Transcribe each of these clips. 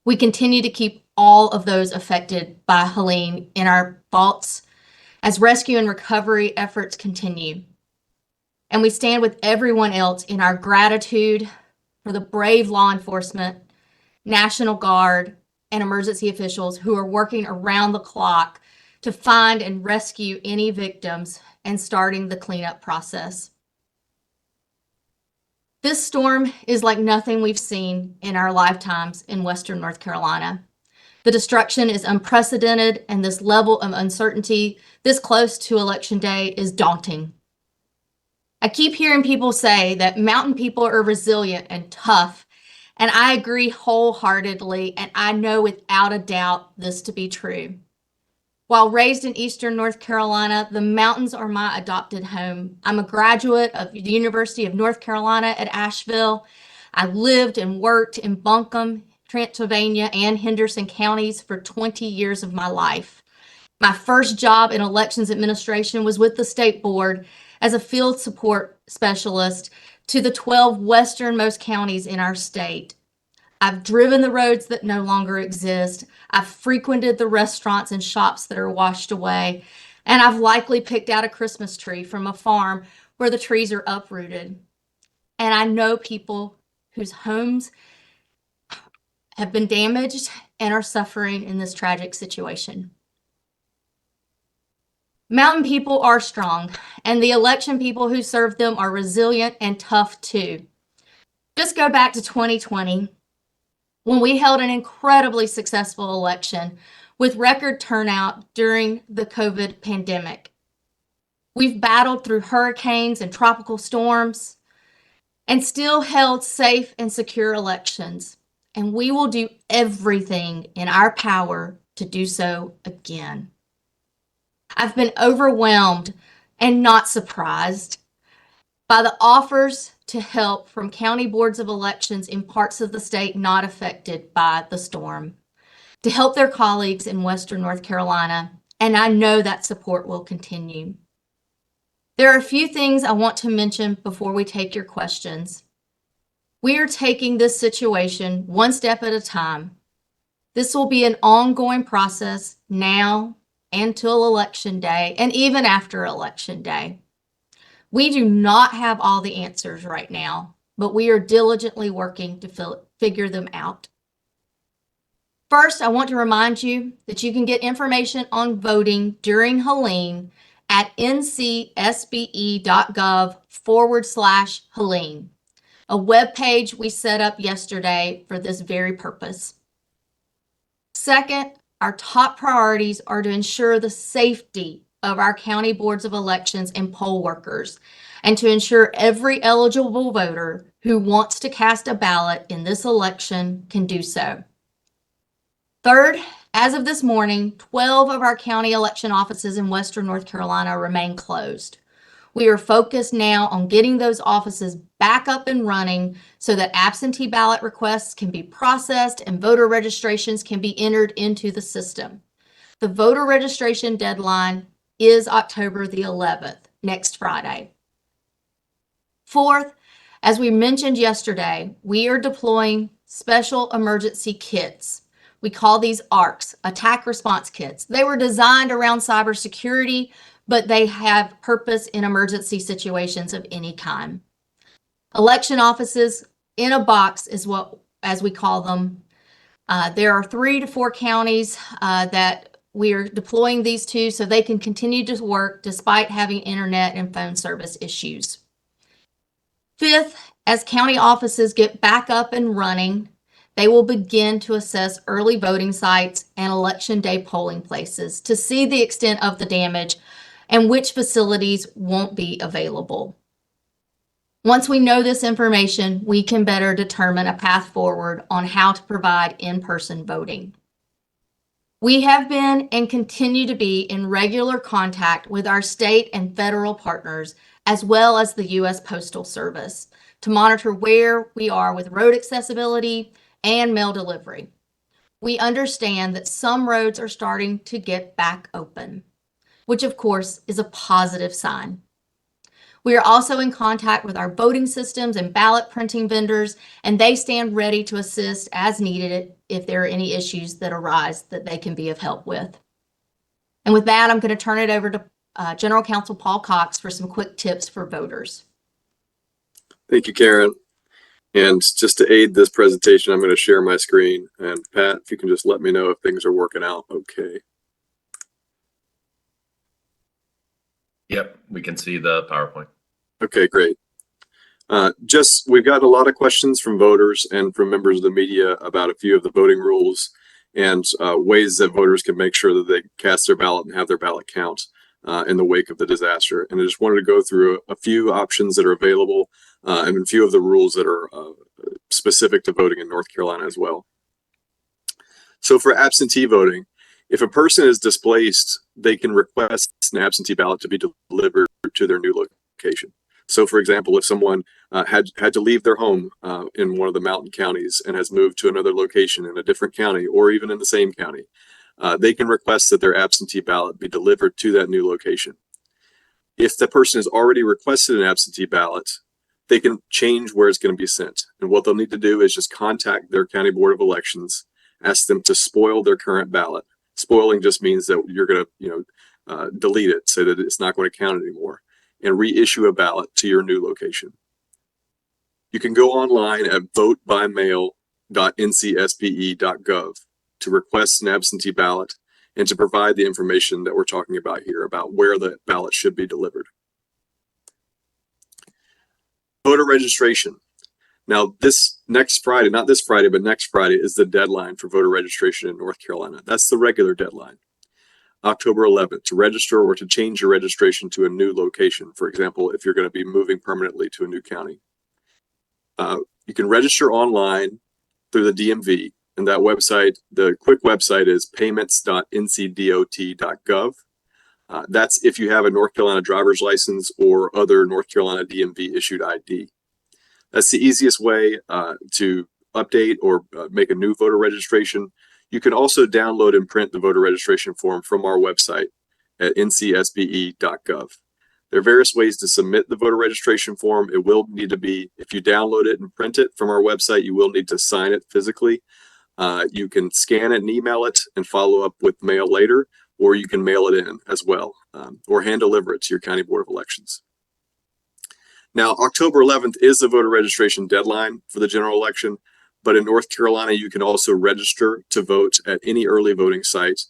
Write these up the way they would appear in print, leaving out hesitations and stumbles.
We continue to keep all of those affected by Helene in our thoughts as rescue and recovery efforts continue. And we stand with everyone else in our gratitude for the brave law enforcement, National Guard, and emergency officials who are working around the clock to find and rescue any victims and starting the cleanup process. This storm is like nothing we've seen in our lifetimes in Western North Carolina. The destruction is unprecedented, and this level of uncertainty this close to Election Day is daunting. I keep hearing people say that mountain people are resilient and tough, and I agree wholeheartedly, and I know without a doubt this to be true. While raised in Eastern North Carolina, the mountains are my adopted home. I'm a graduate of the University of North Carolina at Asheville. I lived and worked in Buncombe, Transylvania, and Henderson counties for 20 years of my life. My first job in elections administration was with the state board as a field support specialist to the 12 westernmost counties in our state. I've driven the roads that no longer exist. I've frequented the restaurants and shops that are washed away. And I've likely picked out a Christmas tree from a farm where the trees are uprooted. And I know people whose homes have been damaged and are suffering in this tragic situation. Mountain people are strong, and the election people who serve them are resilient and tough too. Just go back to 2020. When we held an incredibly successful election with record turnout during the COVID pandemic. We've battled through hurricanes and tropical storms and still held safe and secure elections. And we will do everything in our power to do so again. I've been overwhelmed and not surprised by the offers to help from county boards of elections in parts of the state not affected by the storm, to help their colleagues in Western North Carolina, and I know that support will continue. There are a few things I want to mention before we take your questions. We are taking this situation one step at a time. This will be an ongoing process now until Election Day and even after Election Day. We do not have all the answers right now, but we are diligently working to figure them out. First, I want to remind you that you can get information on voting during Helene at ncsbe.gov/Helene, a web page we set up yesterday for this very purpose. Second, our top priorities are to ensure the safety of our county boards of elections and poll workers, and to ensure every eligible voter who wants to cast a ballot in this election can do so. Third, as of this morning, 12 of our county election offices in Western North Carolina remain closed. We are focused now on getting those offices back up and running so that absentee ballot requests can be processed and voter registrations can be entered into the system. The voter registration deadline is October the 11th, next Friday. Fourth, as we mentioned yesterday, we are deploying special emergency kits. We call these ARCs, attack response kits. They were designed around cybersecurity, but they have purpose in emergency situations of any kind. Election offices in a box is what, as we call them. There are 3 to 4 counties that we are deploying these to so they can continue to work despite having internet and phone service issues. Fifth, as county offices get back up and running, they will begin to assess early voting sites and election day polling places to see the extent of the damage and which facilities won't be available. Once we know this information, we can better determine a path forward on how to provide in-person voting. We have been and continue to be in regular contact with our state and federal partners, as well as the U.S. Postal Service, to monitor where we are with road accessibility and mail delivery. We understand that some roads are starting to get back open, which of course is a positive sign. We are also in contact with our voting systems and ballot printing vendors, and they stand ready to assist as needed if there are any issues that arise that they can be of help with. And with that, I'm going to turn it over to General Counsel Paul Cox for some quick tips for voters. Thank you, Karen. And just to aid this presentation, I'm going to share my screen. And Pat, if you can just let me know if things are working out okay. Yep, we can see the PowerPoint. Okay, great. We've gotten a lot of questions from voters and from members of the media about a few of the voting rules and ways that voters can make sure that they cast their ballot and have their ballot count in the wake of the disaster. And I just wanted to go through a few options that are available and a few of the rules that are specific to voting in North Carolina as well. So for absentee voting, if a person is displaced, they can request an absentee ballot to be delivered to their new location. So for example, if someone had to leave their home in one of the mountain counties and has moved to another location in a different county or even in the same county, they can request that their absentee ballot be delivered to that new location. If the person has already requested an absentee ballot, they can change where it's going to be sent. And what they'll need to do is just contact their county board of elections, ask them to spoil their current ballot. Spoiling just means that you're going to, delete it so that it's not going to count anymore, and reissue a ballot to your new location. You can go online at votebymail.ncspe.gov to request an absentee ballot and to provide the information that we're talking about here about where the ballot should be delivered. Voter registration. Now, this next Friday, not this Friday, but next Friday is the deadline for voter registration in North Carolina. That's the regular deadline. October 11th, to register or to change your registration to a new location. For example, if you're going to be moving permanently to a new county. You can register online through the DMV, and that website, the quick website is payments.ncdot.gov. That's if you have a North Carolina driver's license or other North Carolina DMV issued ID. That's the easiest way to update or make a new voter registration. You can also download and print the voter registration form from our website at ncsbe.gov. There are various ways to submit the voter registration form. It will need to be, if you download it and print it from our website, you will need to sign it physically. You can scan it and email it and follow up with mail later, or you can mail it in as well, or hand deliver it to your county board of elections. Now, October 11th is the voter registration deadline for the general election, but in North Carolina, you can also register to vote at any early voting site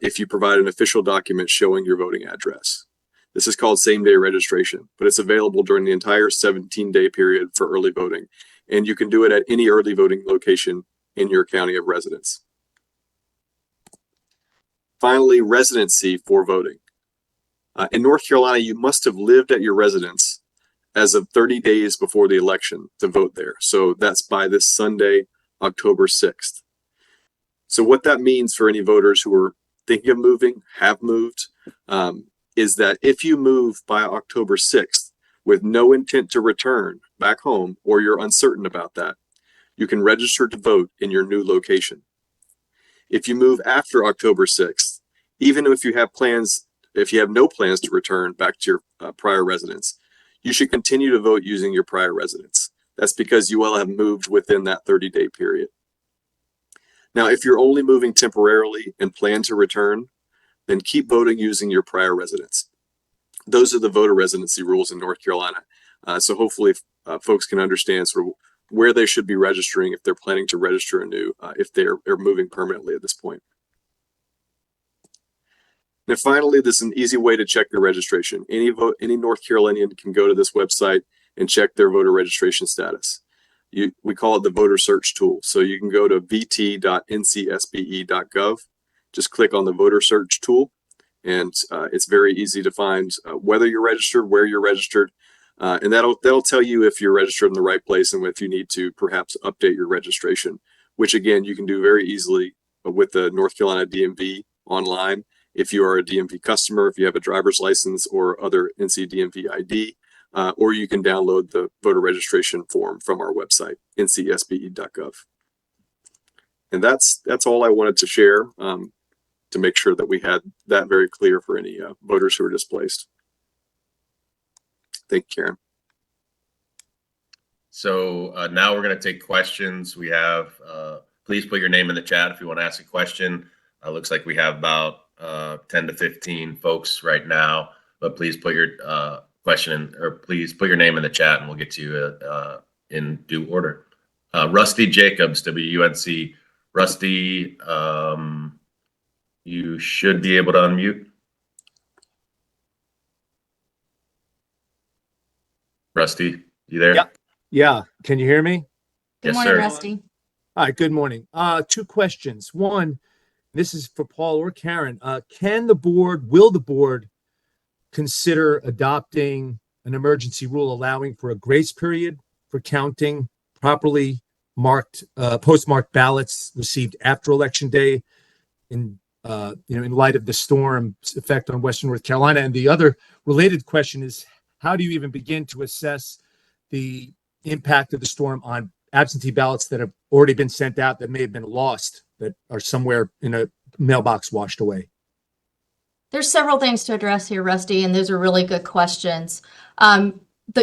if you provide an official document showing your voting address. This is called same-day registration, but it's available during the entire 17-day period for early voting, and you can do it at any early voting location in your county of residence. Finally, residency for voting. In North Carolina, you must have lived at your residence as of 30 days before the election to vote there. So that's by this Sunday, October 6th. So what that means for any voters who are thinking of moving, have moved, is that if you move by October 6th with no intent to return back home, or you're uncertain about that, you can register to vote in your new location. If you move after October 6th, even if you have no plans to return back to your prior residence, you should continue to vote using your prior residence. That's because you will have moved within that 30-day period. Now, if you're only moving temporarily and plan to return, then keep voting using your prior residence. Those are the voter residency rules in North Carolina. So hopefully folks can understand sort of where they should be registering if they're planning to register anew, if they're moving permanently at this point. Now, finally, this is an easy way to check your registration. Any North Carolinian can go to this website and check their voter registration status. We call it the voter search tool. So you can go to vt.ncsbe.gov, just click on the voter search tool, and it's very easy to find whether you're registered, where you're registered, and that'll tell you if you're registered in the right place and if you need to perhaps update your registration, which again, you can do very easily with the North Carolina DMV online. If you are a DMV customer, if you have a driver's license or other NC DMV ID, or you can download the voter registration form from our website, ncsbe.gov. And that's all I wanted to share to make sure that we had that very clear for any voters who are displaced. Thank you, Karen. So now we're going to take questions. We have, please put your name in the chat if you want to ask a question. Looks like we have about 10 to 15 folks right now, but please put your question or please put your name in the chat and we'll get to you in due order. Rusty Jacobs, WUNC. Rusty, you should be able to unmute. Rusty, you there? Yeah. Yeah. Can you hear me? Good Yes, morning, sir. Rusty. All right. Good morning. Two questions. One, this is for Paul or Karen. Will the board consider adopting an emergency rule allowing for a grace period for counting properly marked, postmarked ballots received after Election Day in light of the storm's effect on Western North Carolina? And the other related question is, how do you even begin to assess the impact of the storm on absentee ballots that have already been sent out that may have been lost, that are somewhere in a mailbox washed away? There's several things to address here, Rusty, and those are really good questions.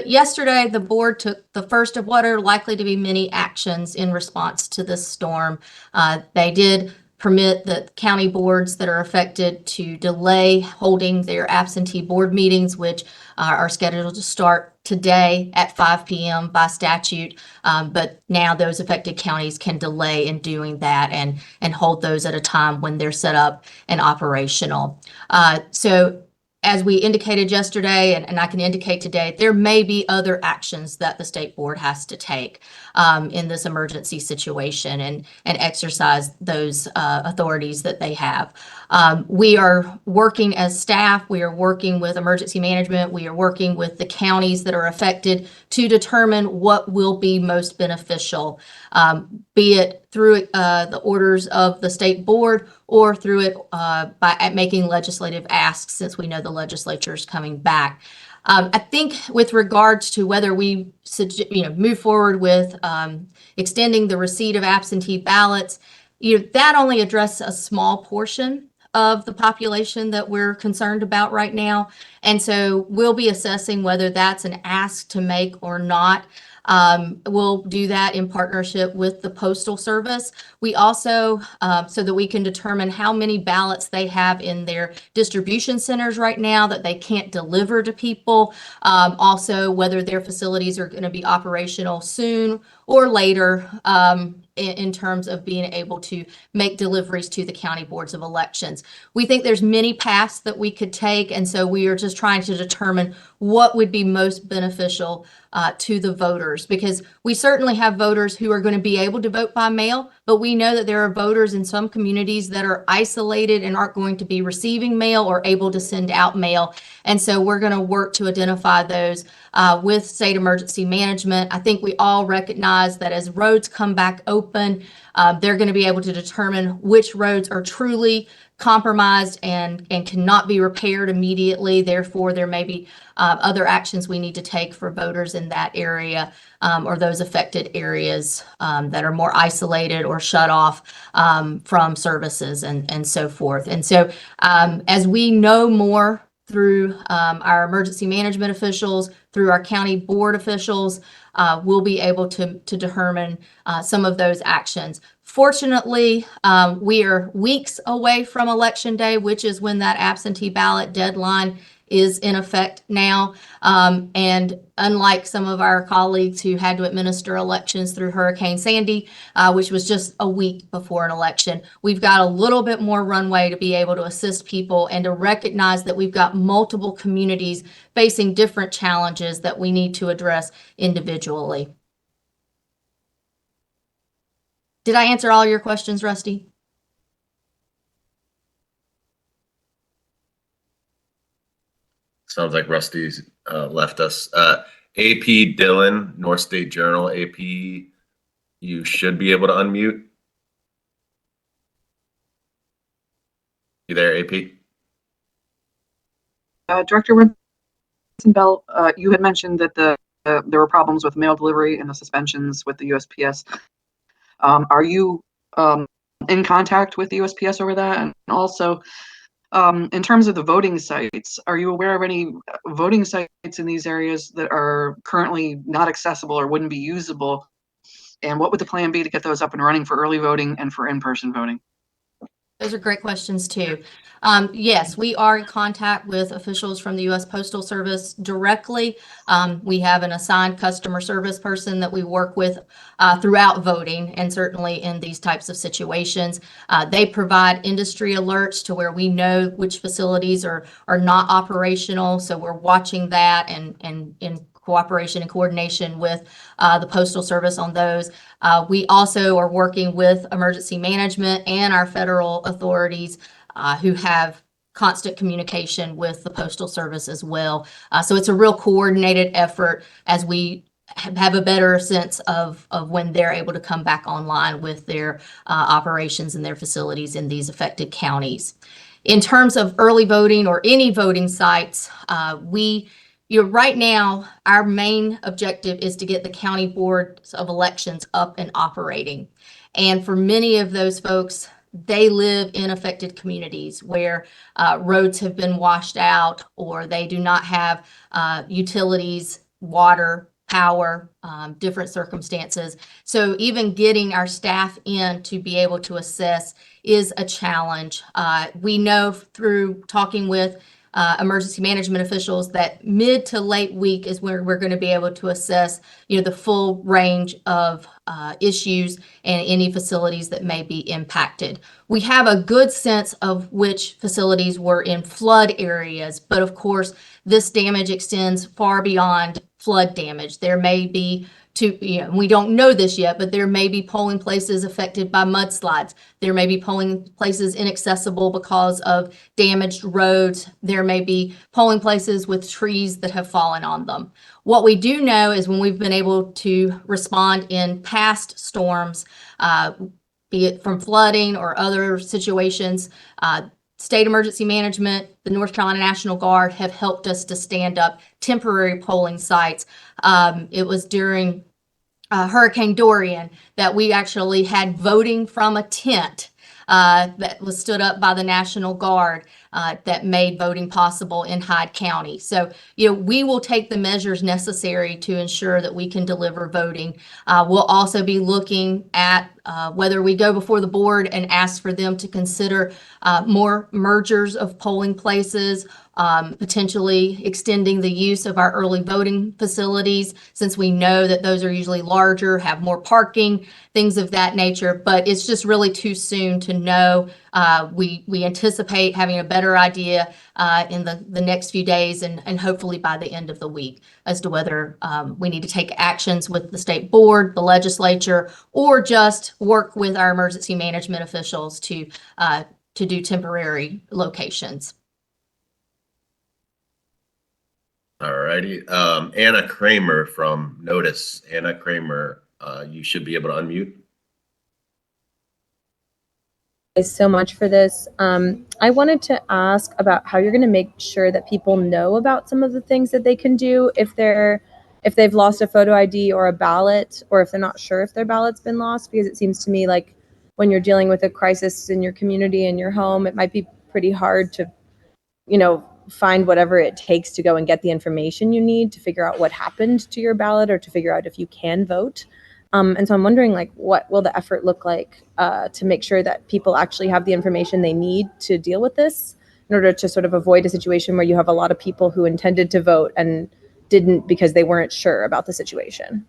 Yesterday, the board took the first of what are likely to be many actions in response to this storm. They did permit the county boards that are affected to delay holding their absentee board meetings, which are scheduled to start today at 5 p.m. by statute. But now those affected counties can delay in doing that and hold those at a time when they're set up and operational. So as we indicated yesterday, and I can indicate today, there may be other actions that the state board has to take in this emergency situation and exercise those authorities that they have. We are working as staff, we are working with emergency management, we are working with the counties that are affected to determine what will be most beneficial, be it through the orders of the state board or through it by making legislative asks, since we know the legislature is coming back. I think with regards to whether we move forward with extending the receipt of absentee ballots, that only addresses a small portion of the population that we're concerned about right now. And so we'll be assessing whether that's an ask to make or not. We'll do that in partnership with the Postal Service. We also, so that we can determine how many ballots they have in their distribution centers right now that they can't deliver to people. Also, whether their facilities are going to be operational soon or later in terms of being able to make deliveries to the county boards of elections. We think there's many paths that we could take, and so we are just trying to determine what would be most beneficial to the voters, because we certainly have voters who are going to be able to vote by mail, but we know that there are voters in some communities that are isolated and aren't going to be receiving mail or able to send out mail. And so we're going to work to identify those with state emergency management. I think we all recognize that as roads come back open, they're going to be able to determine which roads are truly compromised and cannot be repaired immediately. Therefore, there may be other actions we need to take for voters in that area or those affected areas that are more isolated or shut off from services and so forth. And so as we know more through our emergency management officials, through our county board officials, we'll be able to determine some of those actions. Fortunately, we are weeks away from Election Day, which is when that absentee ballot deadline is in effect now. And unlike some of our colleagues who had to administer elections through Hurricane Sandy, which was just a week before an election, we've got a little bit more runway to be able to assist people and to recognize that we've got multiple communities facing different challenges that we need to address individually. Did I answer all your questions, Rusty? Sounds like Rusty's left us. AP Dillon, North State Journal. AP, you should be able to unmute. You there, AP? Director Winston-Bell, you had mentioned that there were problems with mail delivery and the suspensions with the USPS. Are you in contact with the USPS over that? And also, In terms of the voting sites, are you aware of any voting sites in these areas that are currently not accessible or wouldn't be usable? And what would the plan be to get those up and running for early voting and for in-person voting? Those are great questions too. Yes, we are in contact with officials from the U.S. Postal Service directly. We have an assigned customer service person that we work with throughout voting and certainly in these types of situations. They provide industry alerts to where we know which facilities are not operational. So we're watching that and in cooperation and coordination with the Postal Service on those. We also are working with emergency management and our federal authorities who have constant communication with the Postal Service as well. So it's a real coordinated effort as we have a better sense of when they're able to come back online with their operations and their facilities in these affected counties. In terms of early voting or any voting sites, right now, our main objective is to get the county boards of elections up and operating. And for many of those folks, they live in affected communities where roads have been washed out or they do not have utilities, water, power, different circumstances. So even getting our staff in to be able to assess is a challenge. We know through talking with emergency management officials that mid to late week is where we're going to be able to assess, the full range of issues and any facilities that may be impacted. We have a good sense of which facilities were in flood areas, but of course, this damage extends far beyond flood damage. There may be we don't know this yet, but there may be polling places affected by mudslides. There may be polling places inaccessible because of damaged roads. There may be polling places with trees that have fallen on them. What we do know is when we've been able to respond in past storms, be it from flooding or other situations, State Emergency Management, the North Carolina National Guard have helped us to stand up temporary polling sites. It was during Hurricane Dorian that we actually had voting from a tent that was stood up by the National Guard that made voting possible in Hyde County. So, we will take the measures necessary to ensure that we can deliver voting. We'll also be looking at whether we go before the board and ask for them to consider more mergers of polling places, potentially extending the use of our early voting facilities, since we know that those are usually larger, have more parking, things of that nature. But it's just really too soon to know. We anticipate having a better idea in the next few days and hopefully by the end of the week as to whether we need to take actions with the state board, the legislature, or just work with our emergency management officials to do temporary locations. All righty. Anna Kramer from Notice. Anna Kramer, you should be able to unmute. Thanks so much for this. I wanted to ask about how you're going to make sure that people know about some of the things that they can do if they've lost a photo ID or a ballot, or if they're not sure if their ballot's been lost, because it seems to me like when you're dealing with a crisis in your community, in your home, it might be pretty hard to, find whatever it takes to go and get the information you need to figure out what happened to your ballot or to figure out if you can vote. And so I'm wondering, what will the effort look like to make sure that people actually have the information they need to deal with this in order to sort of avoid a situation where you have a lot of people who intended to vote and didn't because they weren't sure about the situation?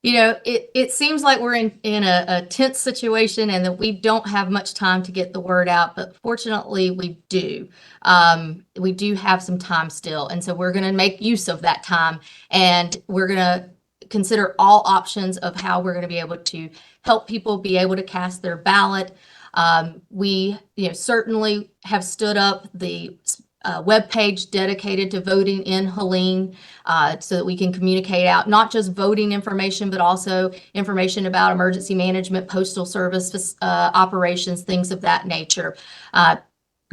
It seems like we're in a tense situation and that we don't have much time to get the word out, but fortunately we do. We do have some time still. And so we're going to make use of that time, and we're going to consider all options of how we're going to be able to help people be able to cast their ballot. We certainly have stood up the webpage dedicated to voting in Helene so that we can communicate out not just voting information, but also information about emergency management, postal service operations, things of that nature.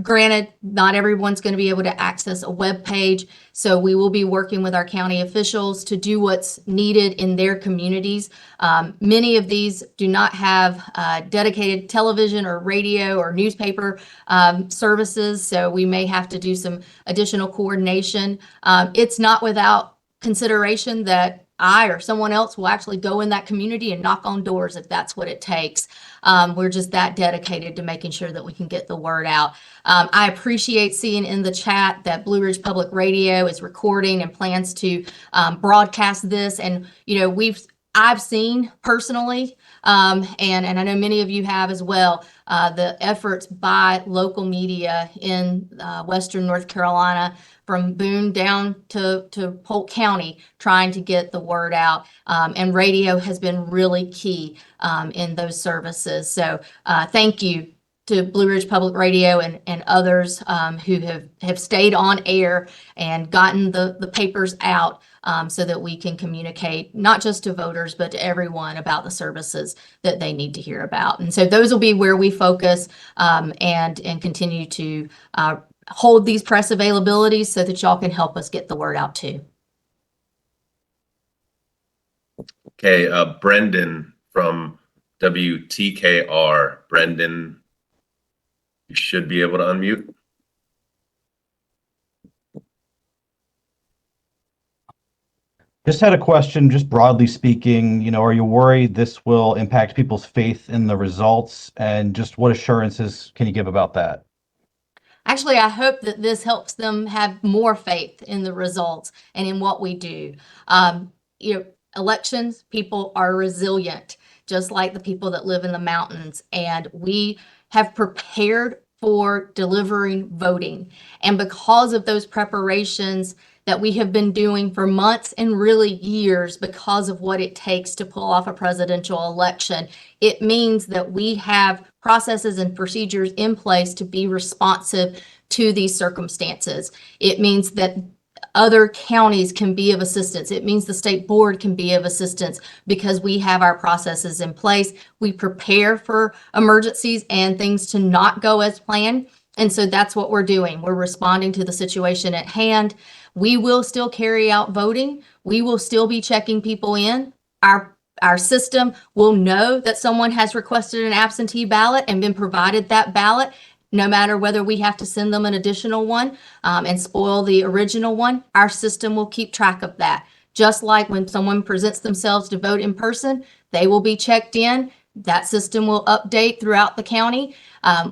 Granted, not everyone's going to be able to access a web page, so we will be working with our county officials to do what's needed in their communities. Many of these do not have dedicated television or radio or newspaper services, so we may have to do some additional coordination. It's not without consideration that I or someone else will actually go in that community and knock on doors if that's what it takes. We're just that dedicated to making sure that we can get the word out. I appreciate seeing in the chat that Blue Ridge Public Radio is recording and plans to broadcast this. And, you know, I've seen personally, and I know many of you have as well, the efforts by local media in Western North Carolina, from Boone down to Polk County, trying to get the word out. And radio has been really key in those services. So thank you to Blue Ridge Public Radio and others who have stayed on air and gotten the papers out so that we can communicate not just to voters, but to everyone about the services that they need to hear about. And so those will be where we focus and continue to hold these press availabilities so that y'all can help us get the word out too. Okay, Brendan from WTKR. Brendan, you should be able to unmute. Just had a question, just broadly speaking, you know, are you worried this will impact people's faith in the results? And just what assurances can you give about that? Actually, I hope that this helps them have more faith in the results and in what we do. You know, elections, people are resilient, just like the people that live in the mountains. And we have prepared for delivering voting. And because of those preparations that we have been doing for months and really years, because of what it takes to pull off a presidential election, it means that we have processes and procedures in place to be responsive to these circumstances. It means that other counties can be of assistance. It means the state board can be of assistance because we have our processes in place. We prepare for emergencies and things to not go as planned. And so that's what we're doing. We're responding to the situation at hand. We will still carry out voting. We will still be checking people in. Our system will know that someone has requested an absentee ballot and been provided that ballot, no matter whether we have to send them an additional one and spoil the original one. Our system will keep track of that. Just like when someone presents themselves to vote in person, they will be checked in. That system will update throughout the county.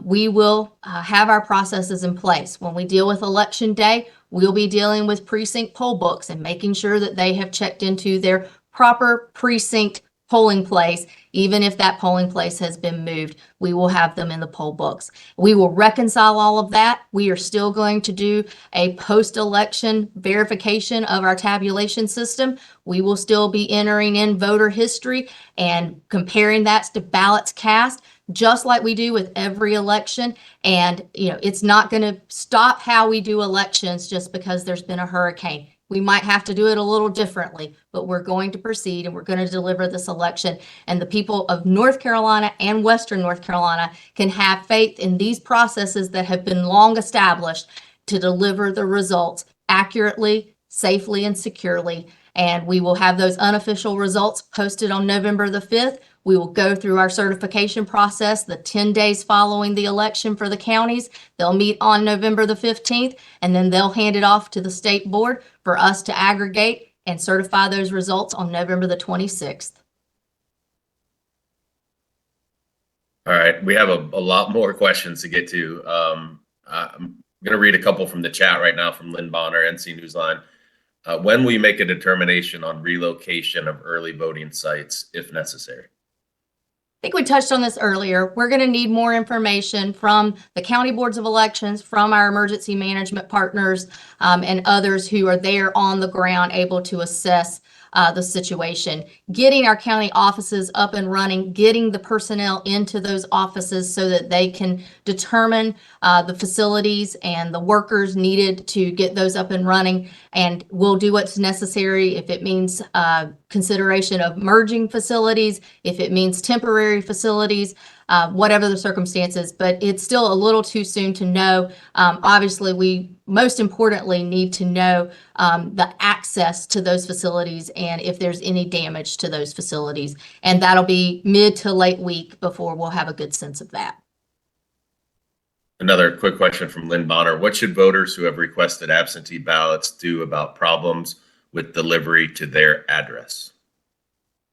We will have our processes in place. When we deal with election day, we'll be dealing with precinct poll books and making sure that they have checked into their proper precinct polling place. Even if that polling place has been moved, we will have them in the poll books. We will reconcile all of that. We are still going to do a post-election verification of our tabulation system. We will still be entering in voter history and comparing that to ballots cast, just like we do with every election. And, you know, it's not going to stop how we do elections just because there's been a hurricane. We might have to do it a little differently, but we're going to proceed and we're going to deliver this election. And the people of North Carolina and Western North Carolina can have faith in these processes that have been long established to deliver the results accurately, safely, and securely. And we will have those unofficial results posted on November the 5th. We will go through our certification process the 10 days following the election for the counties. They'll meet on November the 15th, and then they'll hand it off to the state board for us to aggregate and certify those results on November the 26th. All right, we have a lot more questions to get to. I'm going to read a couple from the chat right now from Lynn Bonner, NC Newsline. When will you make a determination on relocation of early voting sites if necessary? I think we touched on this earlier. We're going to need more information from the county boards of elections, from our emergency management partners, and others who are there on the ground able to assess the situation. Getting our county offices up and running, getting the personnel into those offices so that they can determine the facilities and the workers needed to get those up and running. And we'll do what's necessary if it means consideration of merging facilities, if it means temporary facilities, whatever the circumstances, but it's still a little too soon to know. Obviously, we most importantly need to know the access to those facilities and if there's any damage to those facilities. And that'll be mid to late week before we'll have a good sense of that. Another quick question from Lynn Bonner. What should voters who have requested absentee ballots do about problems with delivery to their address?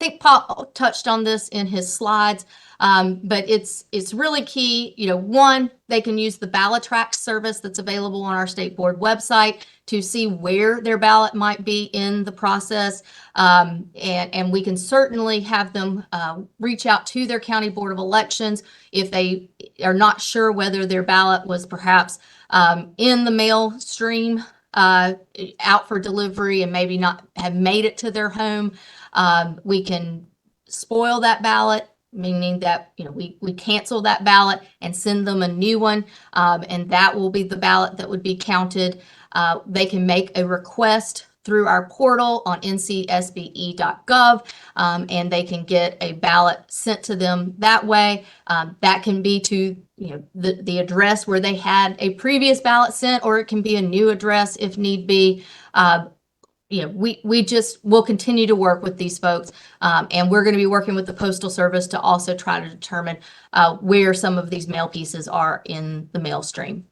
I think Paul touched on this in his slides, but it's really key. One, they can use the ballot track service that's available on our state board website to see where their ballot might be in the process. And we can certainly have them reach out to their county board of elections if they are not sure whether their ballot was perhaps in the mail stream out for delivery and maybe not have made it to their home. We can spoil that ballot, meaning that we cancel that ballot and send them a new one, and that will be the ballot that would be counted. They can make a request through our portal on ncsbe.gov, and they can get a ballot sent to them that way. That can be to the address where they had a previous ballot sent, or it can be a new address if need be. We'll continue to work with these folks, and we're going to be working with the Postal Service to also try to determine where some of these mail pieces are in the mail stream.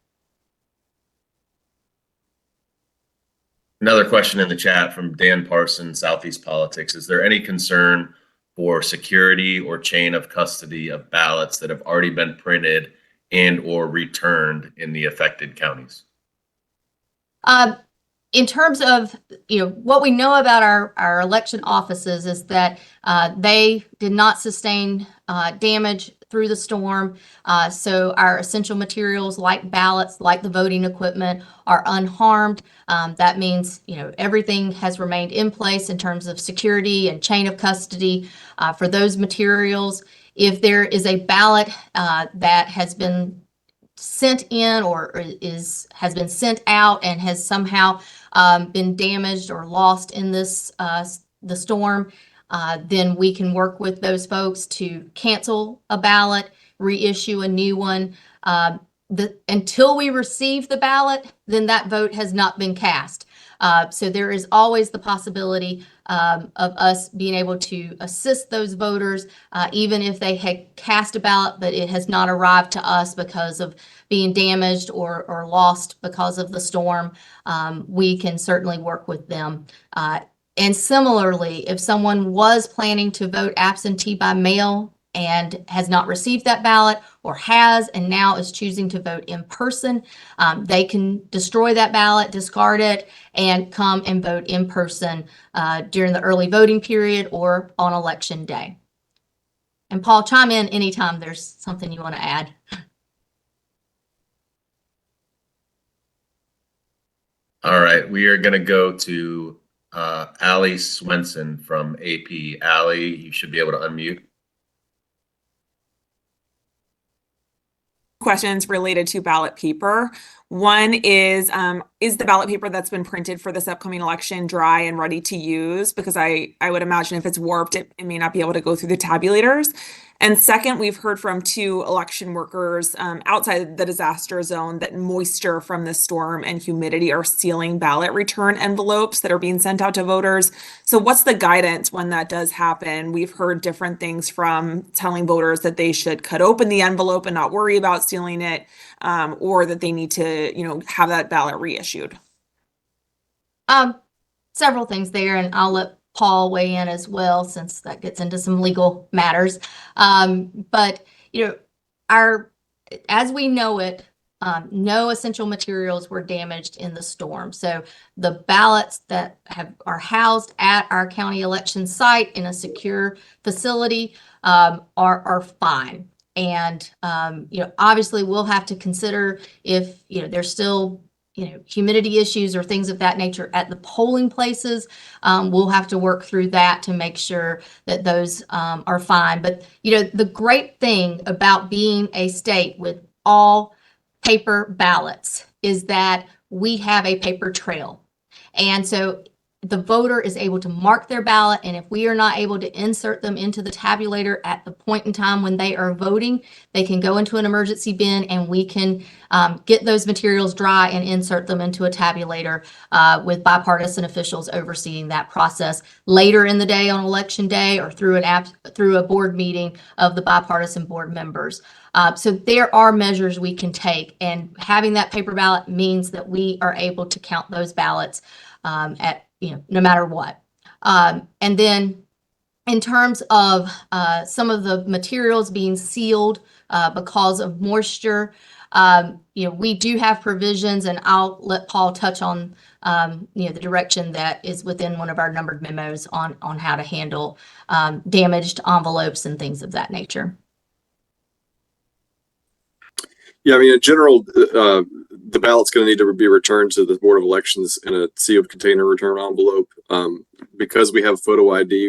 Another question in the chat from Dan Parsons, Southeast Politics. Is there any concern for security or chain of custody of ballots that have already been printed and or returned in the affected counties? In terms of what we know about our election offices is that they did not sustain damage through the storm. So our essential materials like ballots, like the voting equipment, are unharmed. That means everything has remained in place in terms of security and chain of custody for those materials. If there is a ballot that has been sent in or has been sent out and has somehow been damaged or lost in the storm, then we can work with those folks to cancel a ballot, reissue a new one. Until we receive the ballot, then that vote has not been cast. So there is always the possibility of us being able to assist those voters, even if they had cast a ballot, but it has not arrived to us because of being damaged or lost because of the storm. We can certainly work with them. And similarly, if someone was planning to vote absentee by mail and has not received that ballot, or has and now is choosing to vote in person, they can destroy that ballot, discard it, and come and vote in person during the early voting period or on election day. And Paul, chime in anytime there's something you want to add. All right, we are going to go to Allie Swenson from AP. Allie, you should be able to unmute. Questions related to ballot paper. One is the ballot paper that's been printed for this upcoming election dry and ready to use? Because I would imagine if it's warped, it may not be able to go through the tabulators. And second, we've heard from 2 election workers outside the disaster zone that moisture from the storm and humidity are sealing ballot return envelopes that are being sent out to voters. So what's the guidance when that does happen? We've heard different things from telling voters that they should cut open the envelope and not worry about sealing it, or that they need to, have that ballot reissued. Several things there, and I'll let Paul weigh in as well, since that gets into some legal matters. But as we know it, no essential materials were damaged in the storm. So the ballots that are housed at our county election site in a secure facility are fine. And obviously we'll have to consider if there's still humidity issues or things of that nature at the polling places. We'll have to work through that to make sure that those are fine. But the great thing about being a state with all paper ballots is that we have a paper trail. And so the voter is able to mark their ballot, and if we are not able to insert them into the tabulator at the point in time when they are voting, they can go into an emergency bin and we can get those materials dry and insert them into a tabulator with bipartisan officials overseeing that process later in the day on election day or through a board meeting of the bipartisan board members. So there are measures we can take, and having that paper ballot means that we are able to count those ballots no matter what. And then in terms of some of the materials being sealed because of moisture, we do have provisions, and I'll let Paul touch on the direction that is within one of our numbered memos on how to handle damaged envelopes and things of that nature. Yeah, I mean, in general, the ballot's going to need to be returned to the Board of Elections in a sealed container return envelope. Because we have photo ID,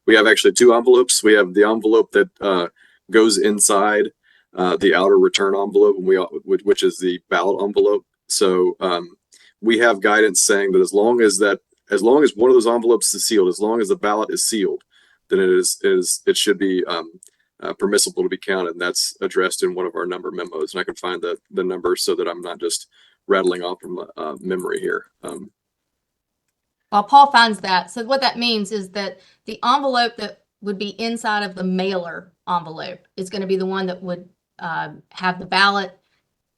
we have actually two envelopes. We have the envelope that goes inside the outer return envelope, which is the ballot envelope. So we have guidance saying that as long as one of those envelopes is sealed, as long as the ballot is sealed, then it should be permissible to be counted. And that's addressed in one of our number memos, and I can find the number so that I'm not just rattling off from memory here. While Paul finds that, so what that means is that the envelope that would be inside of the mailer envelope is going to be the one that would have the ballot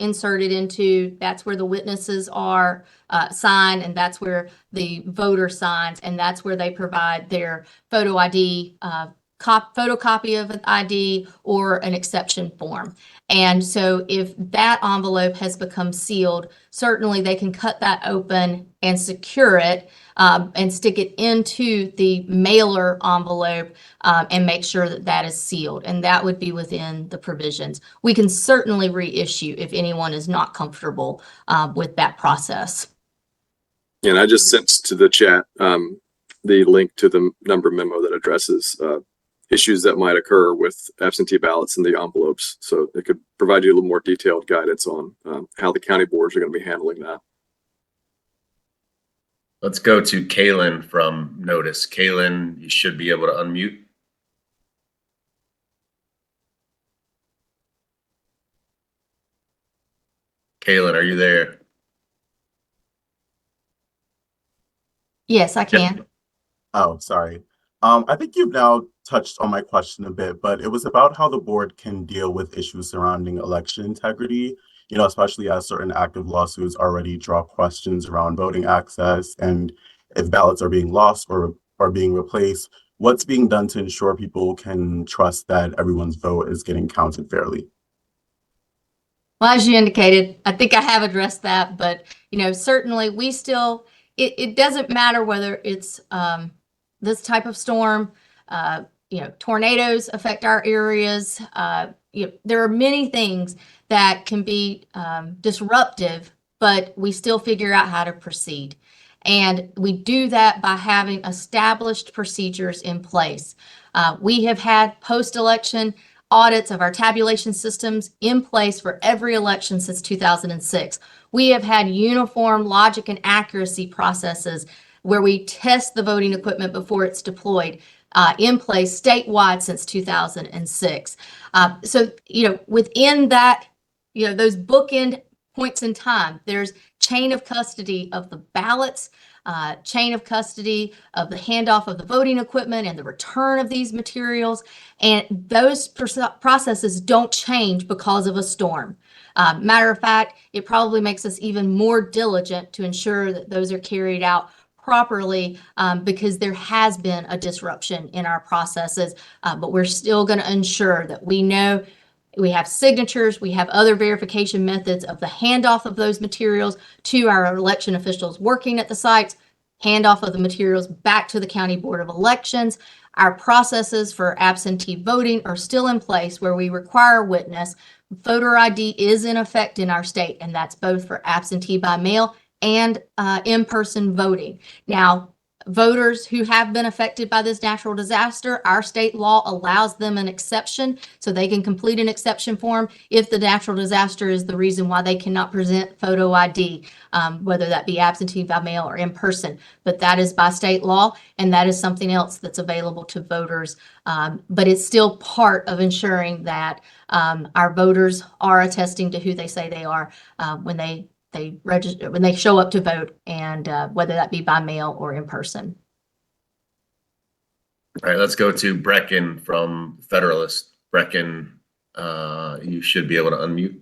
inserted into. That's where the witnesses are signed, and that's where the voter signs, and that's where they provide their photo ID, photocopy of an ID or an exception form. And so if that envelope has become sealed, certainly they can cut that open and secure it and stick it into the mailer envelope and make sure that that is sealed. And that would be within the provisions. We can certainly reissue if anyone is not comfortable with that process. And I just sent to the chat the link to the number memo that addresses issues that might occur with absentee ballots in the envelopes. So it could provide you a little more detailed guidance on how the county boards are going to be handling that. Let's go to Kaylin from Notice. Kaylin, you should be able to unmute. Kaylin, are you there? Yes, I can. Oh, sorry. I think you've now touched on my question a bit, but it was about how the board can deal with issues surrounding election integrity, especially as certain active lawsuits already draw questions around voting access and if ballots are being lost or are being replaced. What's being done to ensure people can trust that everyone's vote is getting counted fairly? Well, as you indicated, I think I have addressed that, but certainly we still, it doesn't matter whether it's this type of storm, tornadoes affect our areas. There are many things that can be disruptive, but we still figure out how to proceed. And we do that by having established procedures in place. We have had post-election audits of our tabulation systems in place for every election since 2006. We have had uniform logic and accuracy processes where we test the voting equipment before it's deployed in place statewide since 2006. So, within that, those bookend points in time, there's chain of custody of the ballots, chain of custody of the handoff of the voting equipment and the return of these materials. And those processes don't change because of a storm. Matter of fact, it probably makes us even more diligent to ensure that those are carried out properly because there has been a disruption in our processes, but we're still going to ensure that we know we have signatures, we have other verification methods of the handoff of those materials to our election officials working at the sites, handoff of the materials back to the County Board of Elections. Our processes for absentee voting are still in place where we require a witness. Voter ID is in effect in our state, and that's both for absentee by mail and in-person voting. Now, voters who have been affected by this natural disaster, our state law allows them an exception, so they can complete an exception form if the natural disaster is the reason why they cannot present photo ID, whether that be absentee, by mail, or in person. But that is by state law, and that is something else that's available to voters. But it's still part of ensuring that our voters are attesting to who they say they are when they register, when they show up to vote, and whether that be by mail or in person. All right, let's go to Brecken from Federalist. Brecken, you should be able to unmute.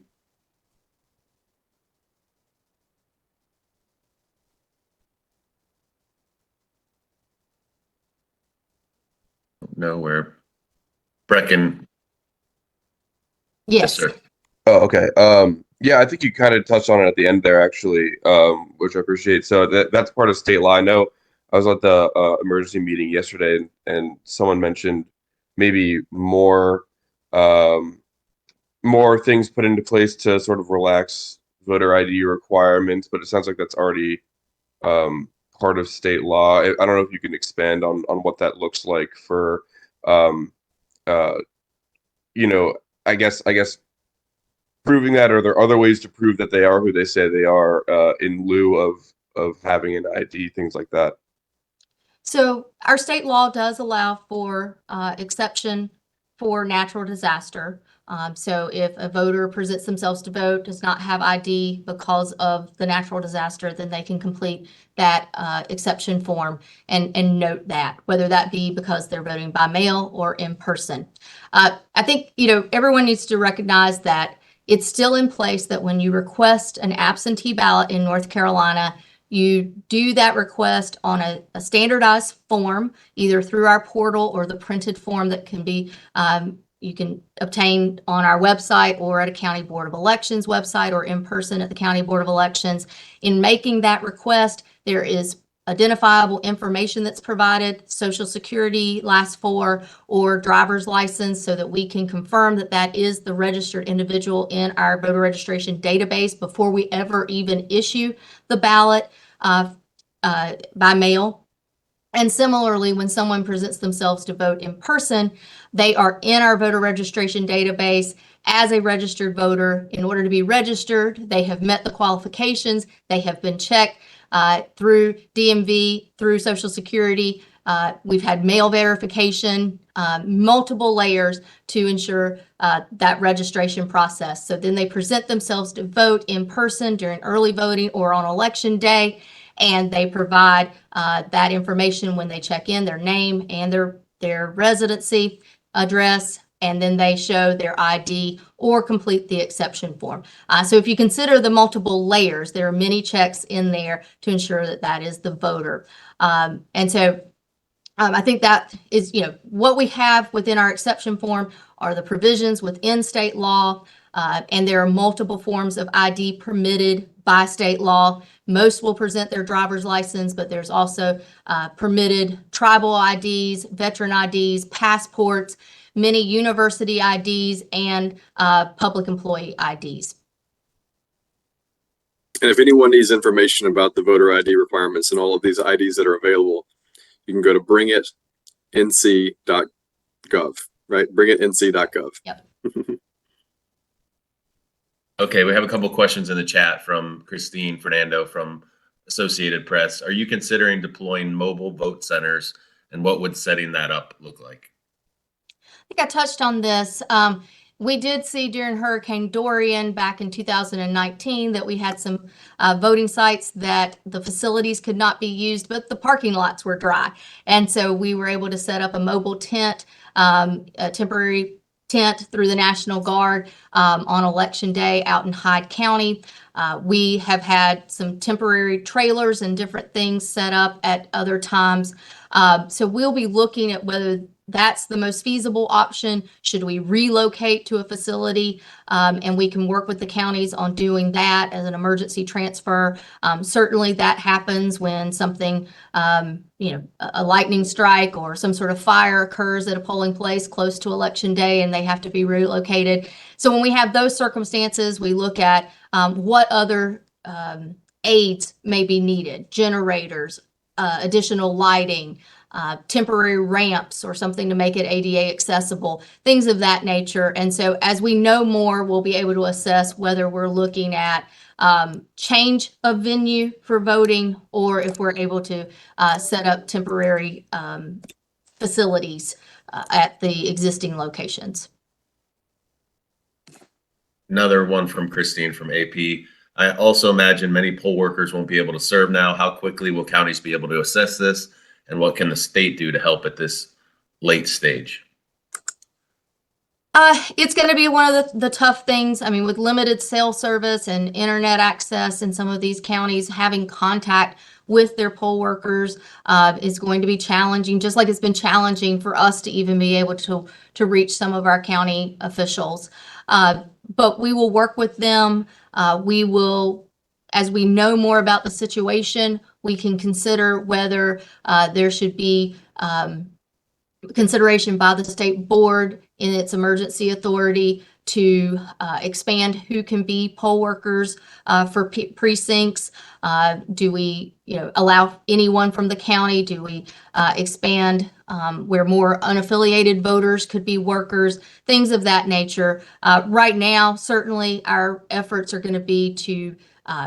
No, where Brecken. Yes. Sir. Oh, okay. Yeah, I think you kind of touched on it at the end there, actually, which I appreciate. So that's part of state law. I know I was at the emergency meeting yesterday, and someone mentioned maybe more things put into place to sort of relax voter ID requirements, but it sounds like that's already part of state law. I don't know if you can expand on what that looks like for, you know, I guess proving that, or are there other ways to prove that they are who they say they are in lieu of having an ID, things like that? So our state law does allow for exception for natural disaster. So if a voter presents themselves to vote, does not have ID because of the natural disaster, then they can complete that exception form and note that, whether that be because they're voting by mail or in person. I think, everyone needs to recognize that it's still in place that when you request an absentee ballot in North Carolina, you do that request on a standardized form, either through our portal or the printed form that can be you can obtain on our website or at a County Board of Elections website or in person at the County Board of Elections. In making that request, there is identifiable information that's provided, Social Security, last four, or driver's license, so that we can confirm that that is the registered individual in our voter registration database before we ever even issue the ballot by mail. And similarly, when someone presents themselves to vote in person, they are in our voter registration database as a registered voter. In order to be registered, they have met the qualifications, they have been checked through DMV, through Social Security. We've had mail verification, multiple layers to ensure that registration process. So then they present themselves to vote in person during early voting or on election day, and they provide that information when they check in, their name and their residency address, and then they show their ID or complete the exception form. So if you consider the multiple layers, there are many checks in there to ensure that that is the voter. And so I think that is, what we have within our exception form are the provisions within state law, and there are multiple forms of ID permitted by state law. Most will present their driver's license, but there's also permitted tribal IDs, veteran IDs, passports, many university IDs, and public employee IDs. And if anyone needs information about the voter ID requirements and all of these IDs that are available, you can go to bringitinc.gov, right? Bringitinc.gov. Yep. Okay, we have a couple questions in the chat from Christine Fernando from Associated Press. Are you considering deploying mobile vote centers, and what would setting that up look like? I think I touched on this. We did see during Hurricane Dorian back in 2019 that we had some voting sites that the facilities could not be used, but the parking lots were dry. And so we were able to set up a mobile tent, a temporary tent through the National Guard on election day out in Hyde County. We have had some temporary trailers and different things set up at other times. So we'll be looking at whether that's the most feasible option. Should we relocate to a facility? And we can work with the counties on doing that as an emergency transfer. Certainly that happens when something, a lightning strike or some sort of fire occurs at a polling place close to election day and they have to be relocated. So when we have those circumstances, we look at what other aids may be needed, generators, additional lighting, temporary ramps or something to make it ADA accessible, things of that nature. And so as we know more, we'll be able to assess whether we're looking at change of venue for voting, or if we're able to set up temporary facilities at the existing locations. Another one from Christine from AP. I also imagine many poll workers won't be able to serve now. How quickly will counties be able to assess this? And what can the state do to help at this late stage? It's going to be one of the tough things. I mean, with limited cell service and internet access in some of these counties, having contact with their poll workers is going to be challenging, just like it's been challenging for us to even be able to reach some of our county officials. But we will work with them. We will, as we know more about the situation, we can consider whether there should be consideration by the state board in its emergency authority to expand who can be poll workers for precincts. Do we, allow anyone from the county? Do we expand where more unaffiliated voters could be workers? Things of that nature. Right now, certainly our efforts are going to be to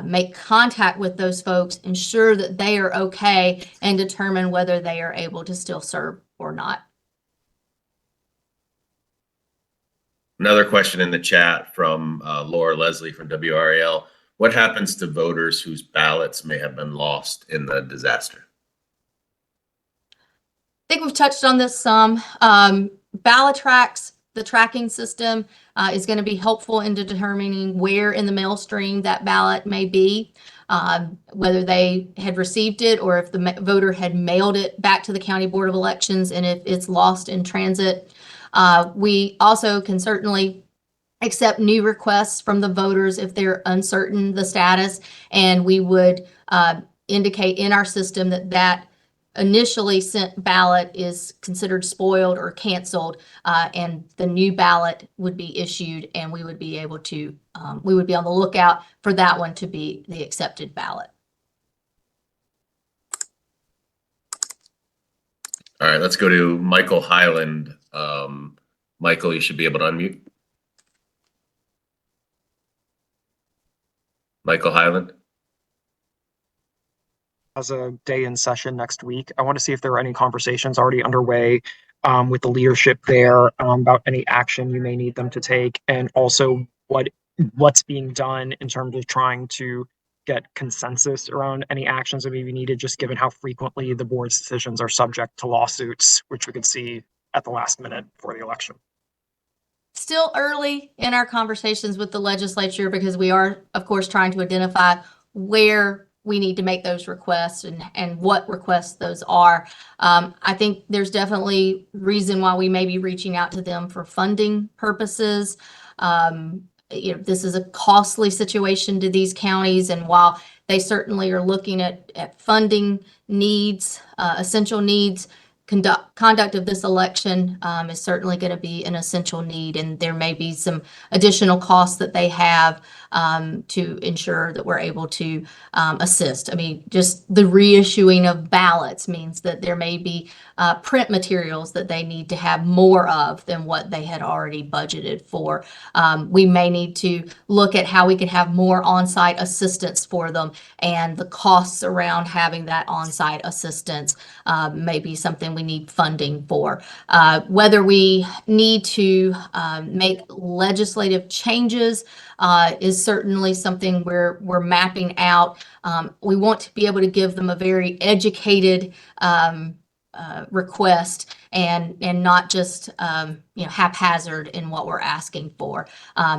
make contact with those folks, ensure that they are okay, and determine whether they are able to still serve or not. Another question in the chat from Laura Leslie from WRAL. What happens to voters whose ballots may have been lost in the disaster? I think we've touched on this some. Ballot tracks, the tracking system is going to be helpful in determining where in the mail stream that ballot may be, whether they had received it or if the voter had mailed it back to the County Board of Elections and if it's lost in transit. We also can certainly accept new requests from the voters if they're uncertain the status, and we would indicate in our system that that initially sent ballot is considered spoiled or canceled, and the new ballot would be issued, and we would be able to, we would be on the lookout for that one to be the accepted ballot. All right, let's go to Michael Highland. Michael, you should be able to unmute. Michael Highland. As a day in session next week, I want to see if there are any conversations already underway with the leadership there about any action you may need them to take, and also what's being done in terms of trying to get consensus around any actions that may be needed, just given how frequently the board's decisions are subject to lawsuits, which we could see at the last minute for the election. Still early in our conversations with the legislature because we are, of course, trying to identify where we need to make those requests and what requests those are. I think there's definitely reason why we may be reaching out to them for funding purposes. This is a costly situation to these counties, and while they certainly are looking at funding needs, essential needs, conduct of this election is certainly going to be an essential need, and there may be some additional costs that they have to ensure that we're able to assist. I mean, just the reissuing of ballots means that there may be print materials that they need to have more of than what they had already budgeted for. We may need to look at how we can have more on-site assistance for them, and the costs around having that on-site assistance may be something we need funding for. Whether we need to make legislative changes is certainly something we're mapping out. We want to be able to give them a very educated request and not just haphazard in what we're asking for.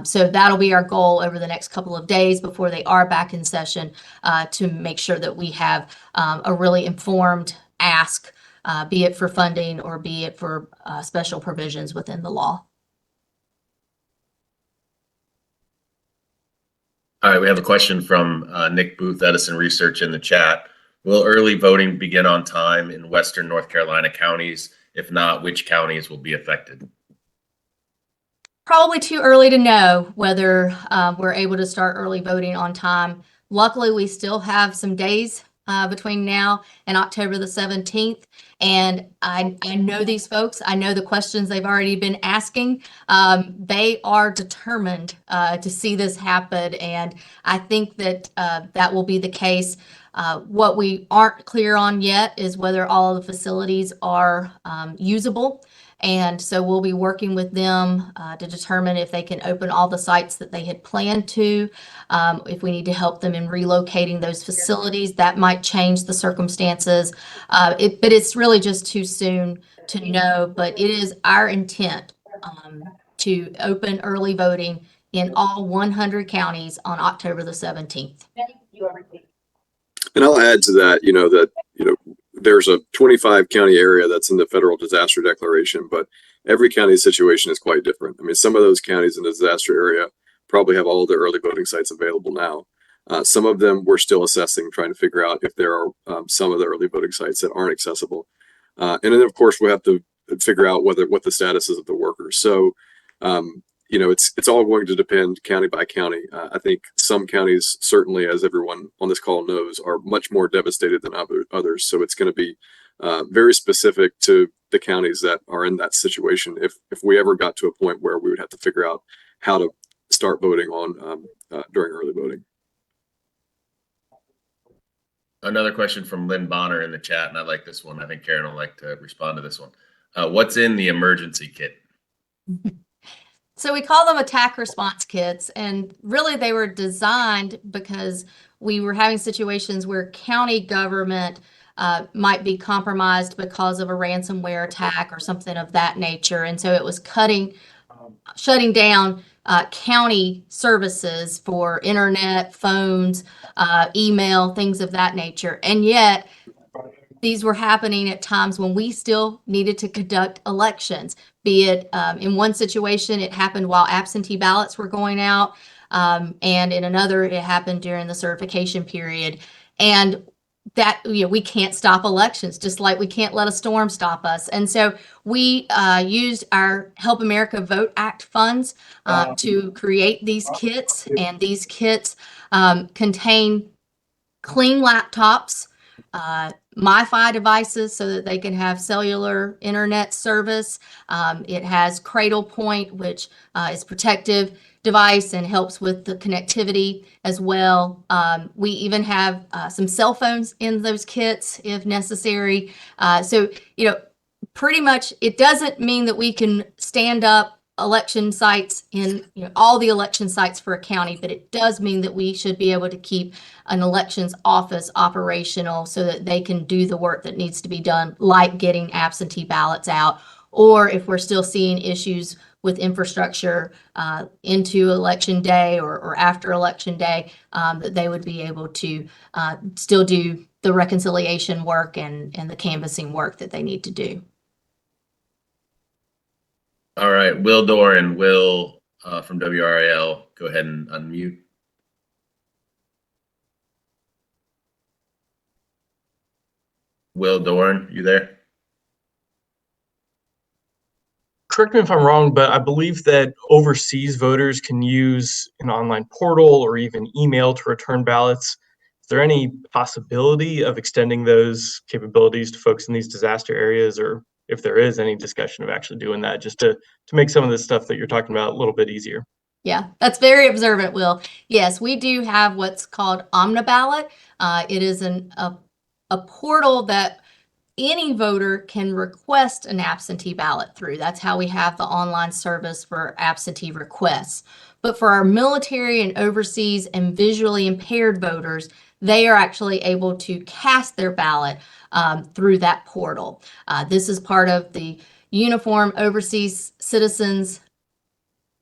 So that'll be our goal over the next couple of days before they are back in session, to make sure that we have a really informed ask, be it for funding or be it for special provisions within the law. All right, we have a question from Nick Booth, Edison Research in the chat. Will early voting begin on time in Western North Carolina counties? If not, which counties will be affected? Probably too early to know whether we're able to start early voting on time. Luckily, we still have some days between now and October the 17th. And I know these folks. I know the questions they've already been asking. They are determined to see this happen. And I think that that will be the case. What we aren't clear on yet is whether all of the facilities are usable. And so we'll be working with them to determine if they can open all the sites that they had planned to. If we need to help them in relocating those facilities, that might change the circumstances. But it's really just too soon to know. But it is our intent to open early voting in all 100 counties on October the 17th. And I'll add to that, there's a 25 county area that's in the federal disaster declaration, but every county situation is quite different. I mean, some of those counties in the disaster area probably have all the early voting sites available now. Some of them we're still assessing, trying to figure out if there are some of the early voting sites that aren't accessible. And then, of course, we have to figure out what the status is of the workers. So, it's all going to depend county by county. I think some counties, certainly, as everyone on this call knows, are much more devastated than others. So it's going to be very specific to the counties that are in that situation. If we ever got to a point where we would have to figure out how to start voting on during early voting. Another question from Lynn Bonner in the chat, and I like this one. I think Karen will like to respond to this one. What's in the emergency kit? So we call them attack response kits, and really they were designed because we were having situations where county government might be compromised because of a ransomware attack or something of that nature. And so it was shutting down county services for internet, phones, email, things of that nature. And yet these were happening at times when we still needed to conduct elections, be it in one situation, it happened while absentee ballots were going out, and in another, it happened during the certification period. And that, we can't stop elections, just like we can't let a storm stop us. And so we used our Help America Vote Act funds to create these kits, and these kits contain clean laptops, MiFi devices so that they can have cellular internet service. It has Cradle Point, which is protective device and helps with the connectivity as well. We even have some cell phones in those kits if necessary. So, pretty much it doesn't mean that we can stand up election sites in all the election sites for a county, but it does mean that we should be able to keep an elections office operational so that they can do the work that needs to be done, like getting absentee ballots out, or if we're still seeing issues with infrastructure into election day or after election day, that they would be able to still do the reconciliation work and the canvassing work that they need to do. All right, Will Doran, Will from WRAL, go ahead and unmute. Will Doran, you there? Correct me if I'm wrong, but I believe that overseas voters can use an online portal or even email to return ballots. Is there any possibility of extending those capabilities to folks in these disaster areas, or if there is any discussion of actually doing that, just to make some of this stuff that you're talking about a little bit easier? Yeah, that's very observant, Will. Yes, we do have what's called OmniBallot. It is a portal that any voter can request an absentee ballot through. That's how we have the online service for absentee requests. But for our military and overseas and visually impaired voters, they are actually able to cast their ballot through that portal. This is part of the Uniform Overseas Citizens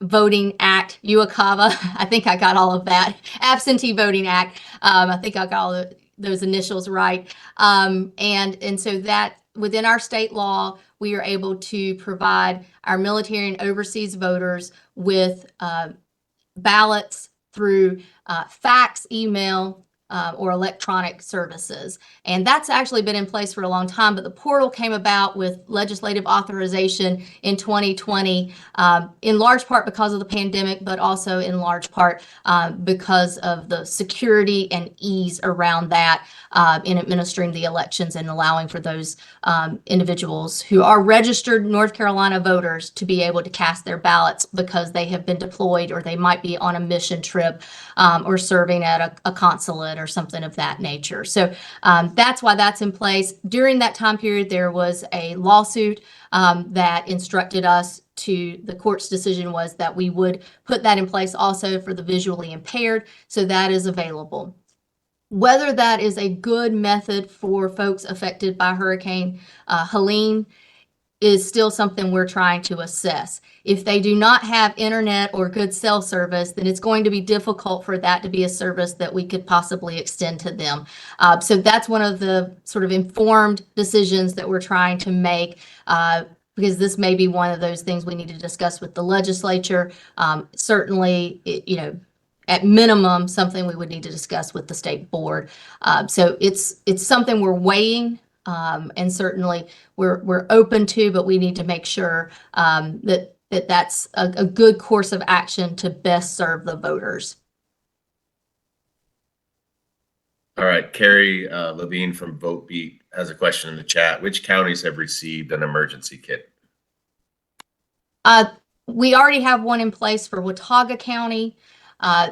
Voting Act, UOCAVA. I think I got all of that. Absentee Voting Act. I think I got all those initials right. And so that within our state law, we are able to provide our military and overseas voters with ballots through fax, email, or electronic services. And that's actually been in place for a long time, but the portal came about with legislative authorization in 2020, in large part because of the pandemic, but also in large part because of the security and ease around that in administering the elections and allowing for those individuals who are registered North Carolina voters to be able to cast their ballots because they have been deployed or they might be on a mission trip or serving at a consulate or something of that nature. So that's why that's in place. During that time period, there was a lawsuit that instructed us the court's decision was that we would put that in place also for the visually impaired. So that is available. Whether that is a good method for folks affected by Hurricane Helene is still something we're trying to assess. If they do not have internet or good cell service, then it's going to be difficult for that to be a service that we could possibly extend to them. So that's one of the sort of informed decisions that we're trying to make, because this may be one of those things we need to discuss with the legislature. Certainly, at minimum, something we would need to discuss with the state board. So it's something we're weighing. And certainly we're open to, but we need to make sure that's a good course of action to best serve the voters. All right, Carrie Levine from VoteBeat has a question in the chat. Which counties have received an emergency kit? We already have one in place for Watauga County.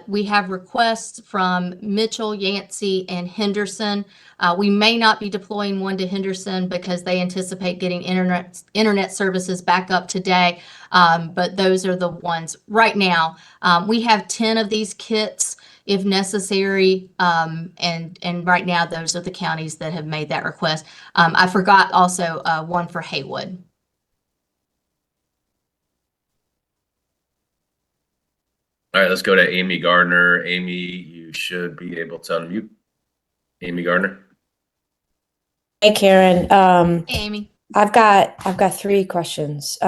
We have requests from Mitchell, Yancey, and Henderson. We may not be deploying one to Henderson because they anticipate getting internet services back up today, but those are the ones right now. We have 10 of these kits if necessary, and right now those are the counties that have made that request. I forgot also one for Haywood. All right, let's go to Amy Gardner. Amy, you should be able to unmute. Amy Gardner. Hey, Karen. Hey, Amy. I've got three questions.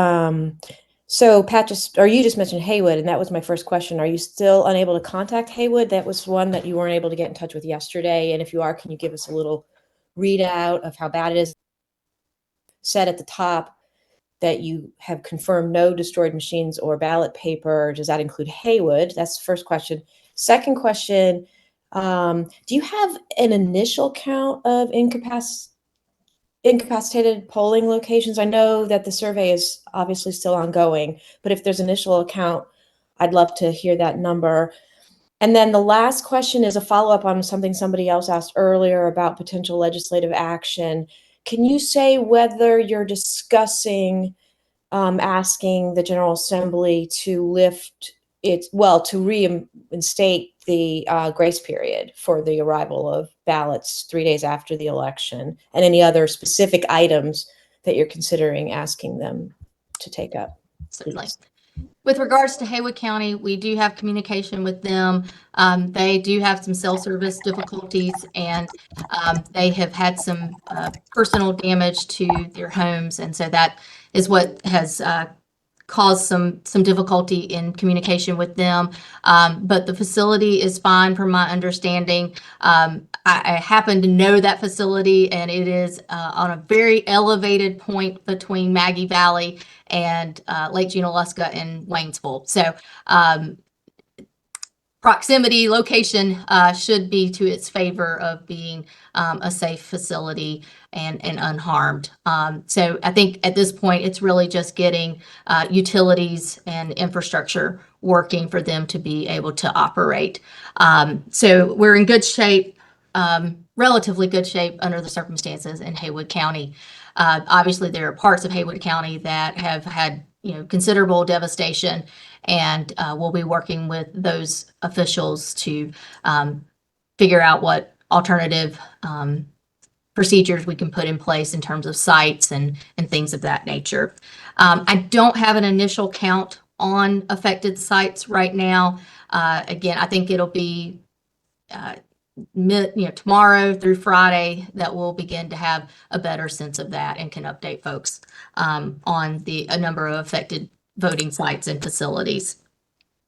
So Pat you just mentioned Haywood, and that was my first question. Are you still unable to contact Haywood? That was one that you weren't able to get in touch with yesterday. And if you are, can you give us a little readout of how bad it is? Said at the top that you have confirmed no destroyed machines or ballot paper. Does that include Haywood? That's the first question. Second question, do you have an initial count of incapacitated polling locations? I know that the survey is obviously still ongoing, but if there's initial count, I'd love to hear that number. And then the last question is a follow-up on something somebody else asked earlier about potential legislative action. Can you say whether you're discussing asking the General Assembly to reinstate the grace period for the arrival of ballots 3 days after the election, and any other specific items that you're considering asking them to take up? Certainly. With regards to Haywood County, we do have communication with them. They do have some cell service difficulties, and they have had some personal damage to their homes. And so that is what has caused some difficulty in communication with them. But the facility is fine from my understanding. I happen to know that facility, and it is on a very elevated point between Maggie Valley and Lake Junaluska and Waynesville. So proximity, location should be to its favor of being a safe facility and unharmed. So I think at this point, it's really just getting utilities and infrastructure working for them to be able to operate. So we're in good shape, relatively good shape under the circumstances in Haywood County. Obviously, there are parts of Haywood County that have had considerable devastation, and we'll be working with those officials to figure out what alternative procedures we can put in place in terms of sites and things of that nature. I don't have an initial count on affected sites right now. Again, I think it'll be tomorrow through Friday that we'll begin to have a better sense of that and can update folks on a number of affected voting sites and facilities.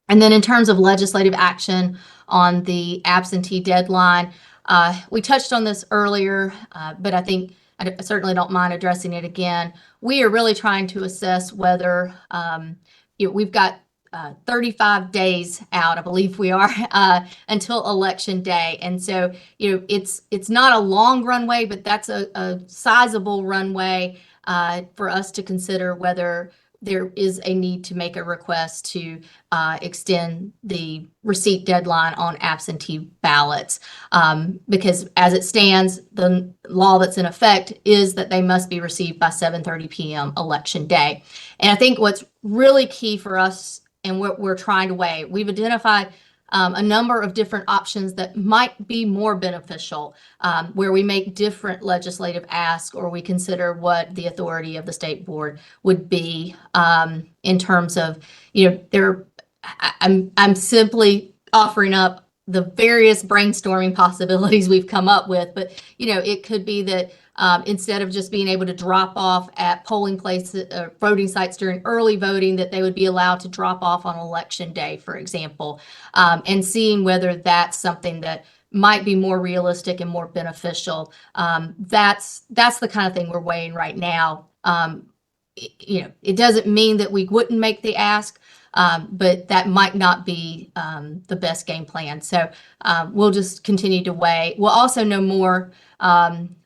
And then in terms of legislative action on the absentee deadline, we touched on this earlier, but I think I certainly don't mind addressing it again. We are really trying to assess whether we've got 35 days out, I believe we are, until election day. And so, it's not a long runway, but that's a sizable runway for us to consider whether there is a need to make a request to extend the receipt deadline on absentee ballots. Because as it stands, the law that's in effect is that they must be received by 7:30 p.m. election day. And I think what's really key for us and what we're trying to weigh, we've identified a number of different options that might be more beneficial, where we make different legislative asks or we consider what the authority of the state board would be in terms of, I'm simply offering up the various brainstorming possibilities we've come up with, but it could be that instead of just being able to drop off at polling places or voting sites during early voting, that they would be allowed to drop off on election day, for example, and seeing whether that's something that might be more realistic and more beneficial. That's the kind of thing we're weighing right now. It doesn't mean that we wouldn't make the ask, but that might not be the best game plan. So we'll just continue to weigh. We'll also know more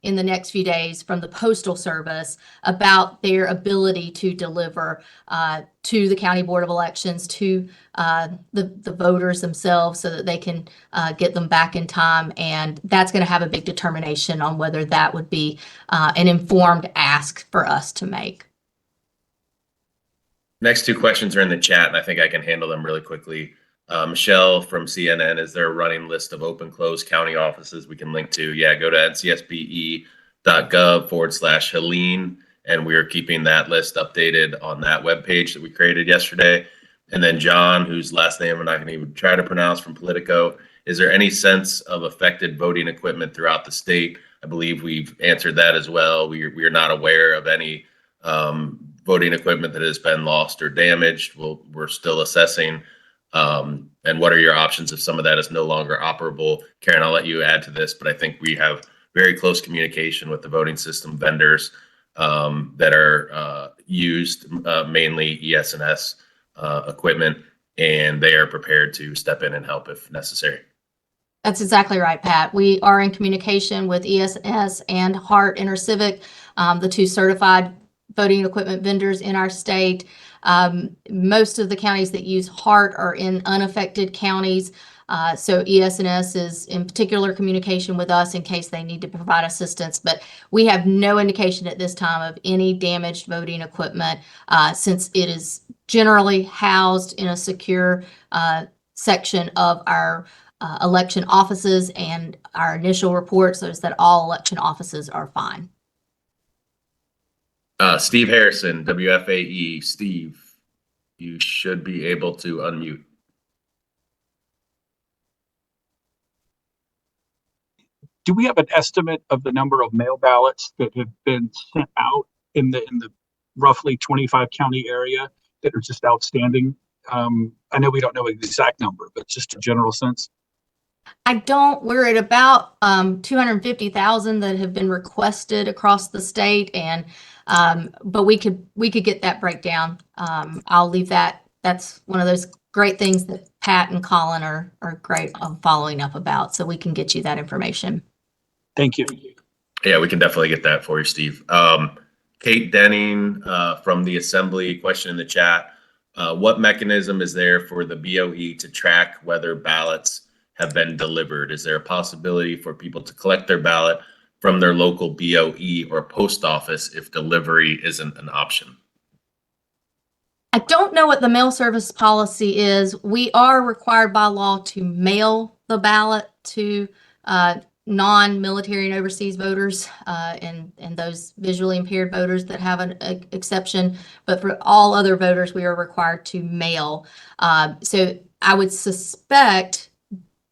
in the next few days from the Postal Service about their ability to deliver to the County Board of Elections, to the voters themselves, so that they can get them back in time. And that's going to have a big determination on whether that would be an informed ask for us to make. Next two questions are in the chat, and I think I can handle them really quickly. Michelle from CNN, is there a running list of open, closed county offices we can link to? Yeah, go to ncsbe.gov/Helene, and we are keeping that list updated on that webpage that we created yesterday. And then John, whose last name I'm not going to even try to pronounce, from Politico, is there any sense of affected voting equipment throughout the state? I believe we've answered that as well. We are not aware of any voting equipment that has been lost or damaged. We're still assessing. And what are your options if some of that is no longer operable? Karen, I'll let you add to this, but I think we have very close communication with the voting system vendors that are used, mainly ES&S equipment, and they are prepared to step in and help if necessary. That's exactly right, Pat. We are in communication with ES&S and Hart InterCivic, the two certified voting equipment vendors in our state. Most of the counties that use Hart are in unaffected counties. So ES&S is in particular communication with us in case they need to provide assistance. But we have no indication at this time of any damaged voting equipment, since it is generally housed in a secure section of our election offices, and our initial report says that all election offices are fine. Steve Harrison, WFAE. Steve, you should be able to unmute. Do we have an estimate of the number of mail ballots that have been sent out in the roughly 25 county area that are just outstanding? I know we don't know the exact number, but just a general sense. We're at about 250,000 that have been requested across the state, and but we could get that breakdown. I'll leave that. That's one of those great things that Pat and Colin are great on following up about, so we can get you that information. Thank you. Yeah, we can definitely get that for you, Steve. Kate Denning from the Assembly, question in the chat. What mechanism is there for the BOE to track whether ballots have been delivered? Is there a possibility for people to collect their ballot from their local BOE or post office if delivery isn't an option? I don't know what the mail service policy is. We are required by law to mail the ballot to non-military and overseas voters and those visually impaired voters that have an exception. But for all other voters, we are required to mail. So I would suspect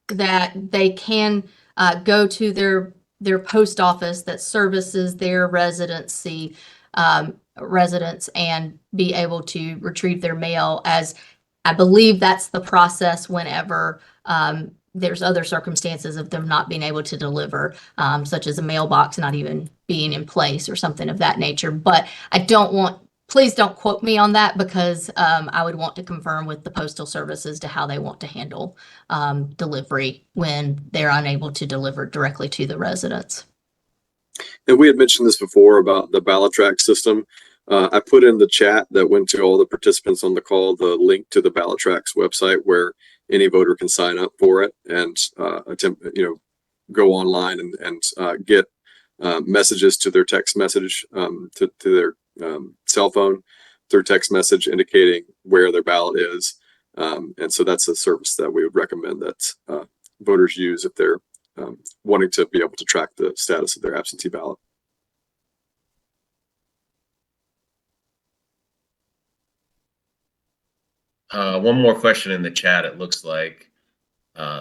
that they can go to their post office that services their residents and be able to retrieve their mail, as I believe that's the process whenever there's other circumstances of them not being able to deliver, such as a mailbox not even being in place or something of that nature. But please don't quote me on that, because I would want to confirm with the Postal Service as to how they want to handle delivery when they're unable to deliver directly to the residents. And we had mentioned this before about the ballot track system. I put in the chat that went to all the participants on the call the link to the ballot tracks website where any voter can sign up for it and go online and get messages to their text message to their cell phone through text message indicating where their ballot is. And so that's a service that we would recommend that voters use if they're wanting to be able to track the status of their absentee ballot. One more question in the chat. It looks like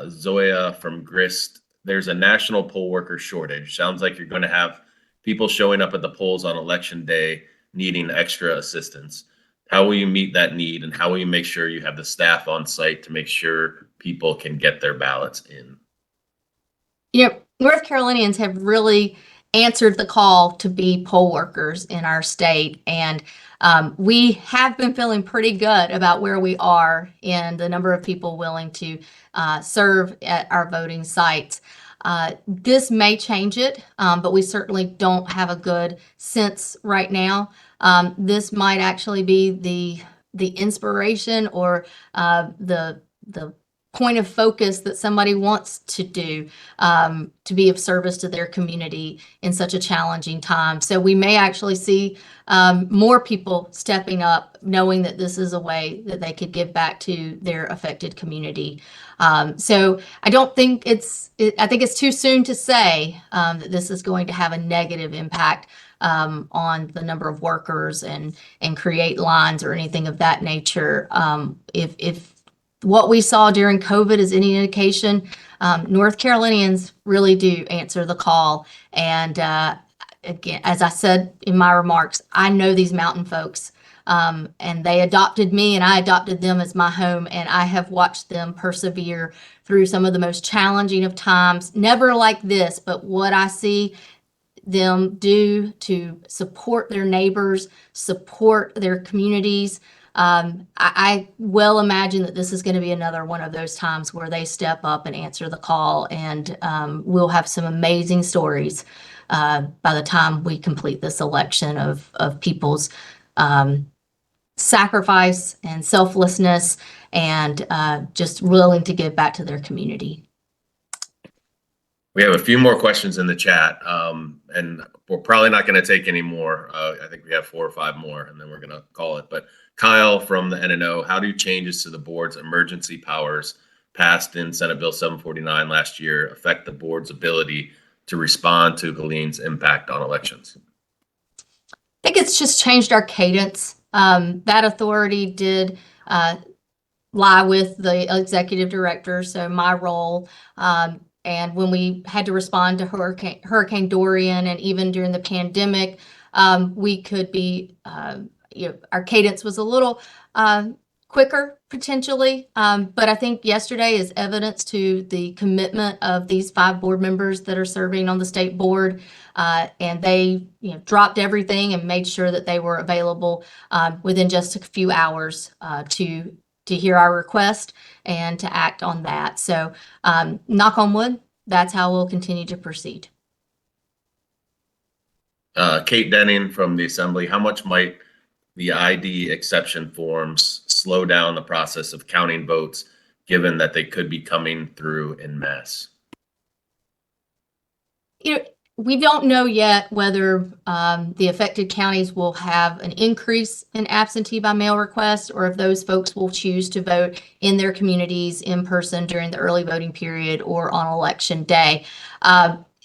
Zoya from Grist. There's a national poll worker shortage. Sounds like you're going to have people showing up at the polls on election day needing extra assistance. How will you meet that need, and how will you make sure you have the staff on site to make sure people can get their ballots in? North Carolinians have really answered the call to be poll workers in our state. And we have been feeling pretty good about where we are in the number of people willing to serve at our voting sites. This may change it, but we certainly don't have a good sense right now. This might actually be the inspiration or the point of focus that somebody wants to do to be of service to their community in such a challenging time. So we may actually see more people stepping up, knowing that this is a way that they could give back to their affected community. So I don't think I think it's too soon to say that this is going to have a negative impact on the number of workers and create lines or anything of that nature. If what we saw during COVID is any indication, North Carolinians really do answer the call. And again, as I said in my remarks, I know these mountain folks, and they adopted me and I adopted them as my home. And I have watched them persevere through some of the most challenging of times, never like this, but what I see them do to support their neighbors, support their communities. I well imagine that this is going to be another one of those times where they step up and answer the call, and we'll have some amazing stories by the time we complete this election of people's sacrifice and selflessness and just willing to give back to their community. We have a few more questions in the chat, and we're probably not going to take any more. I think we have 4 or 5 more, and then we're going to call it. But Kyle from the NNO, how do changes to the board's emergency powers passed in Senate Bill 749 last year affect the board's ability to respond to Helene's impact on elections? I think it's just changed our cadence. That authority did lie with the executive director, so my role. And when we had to respond to Hurricane Dorian, and even during the pandemic, we could be, our cadence was a little quicker potentially. But I think yesterday is evidence to the commitment of these 5 board members that are serving on the state board. And they dropped everything and made sure that they were available within just a few hours to hear our request and to act on that. So knock on wood, that's how we'll continue to proceed. Kate Denning from the Assembly, how much might the ID exception forms slow down the process of counting votes, given that they could be coming through en masse? We don't know yet whether the affected counties will have an increase in absentee by mail requests, or if those folks will choose to vote in their communities in person during the early voting period or on election day.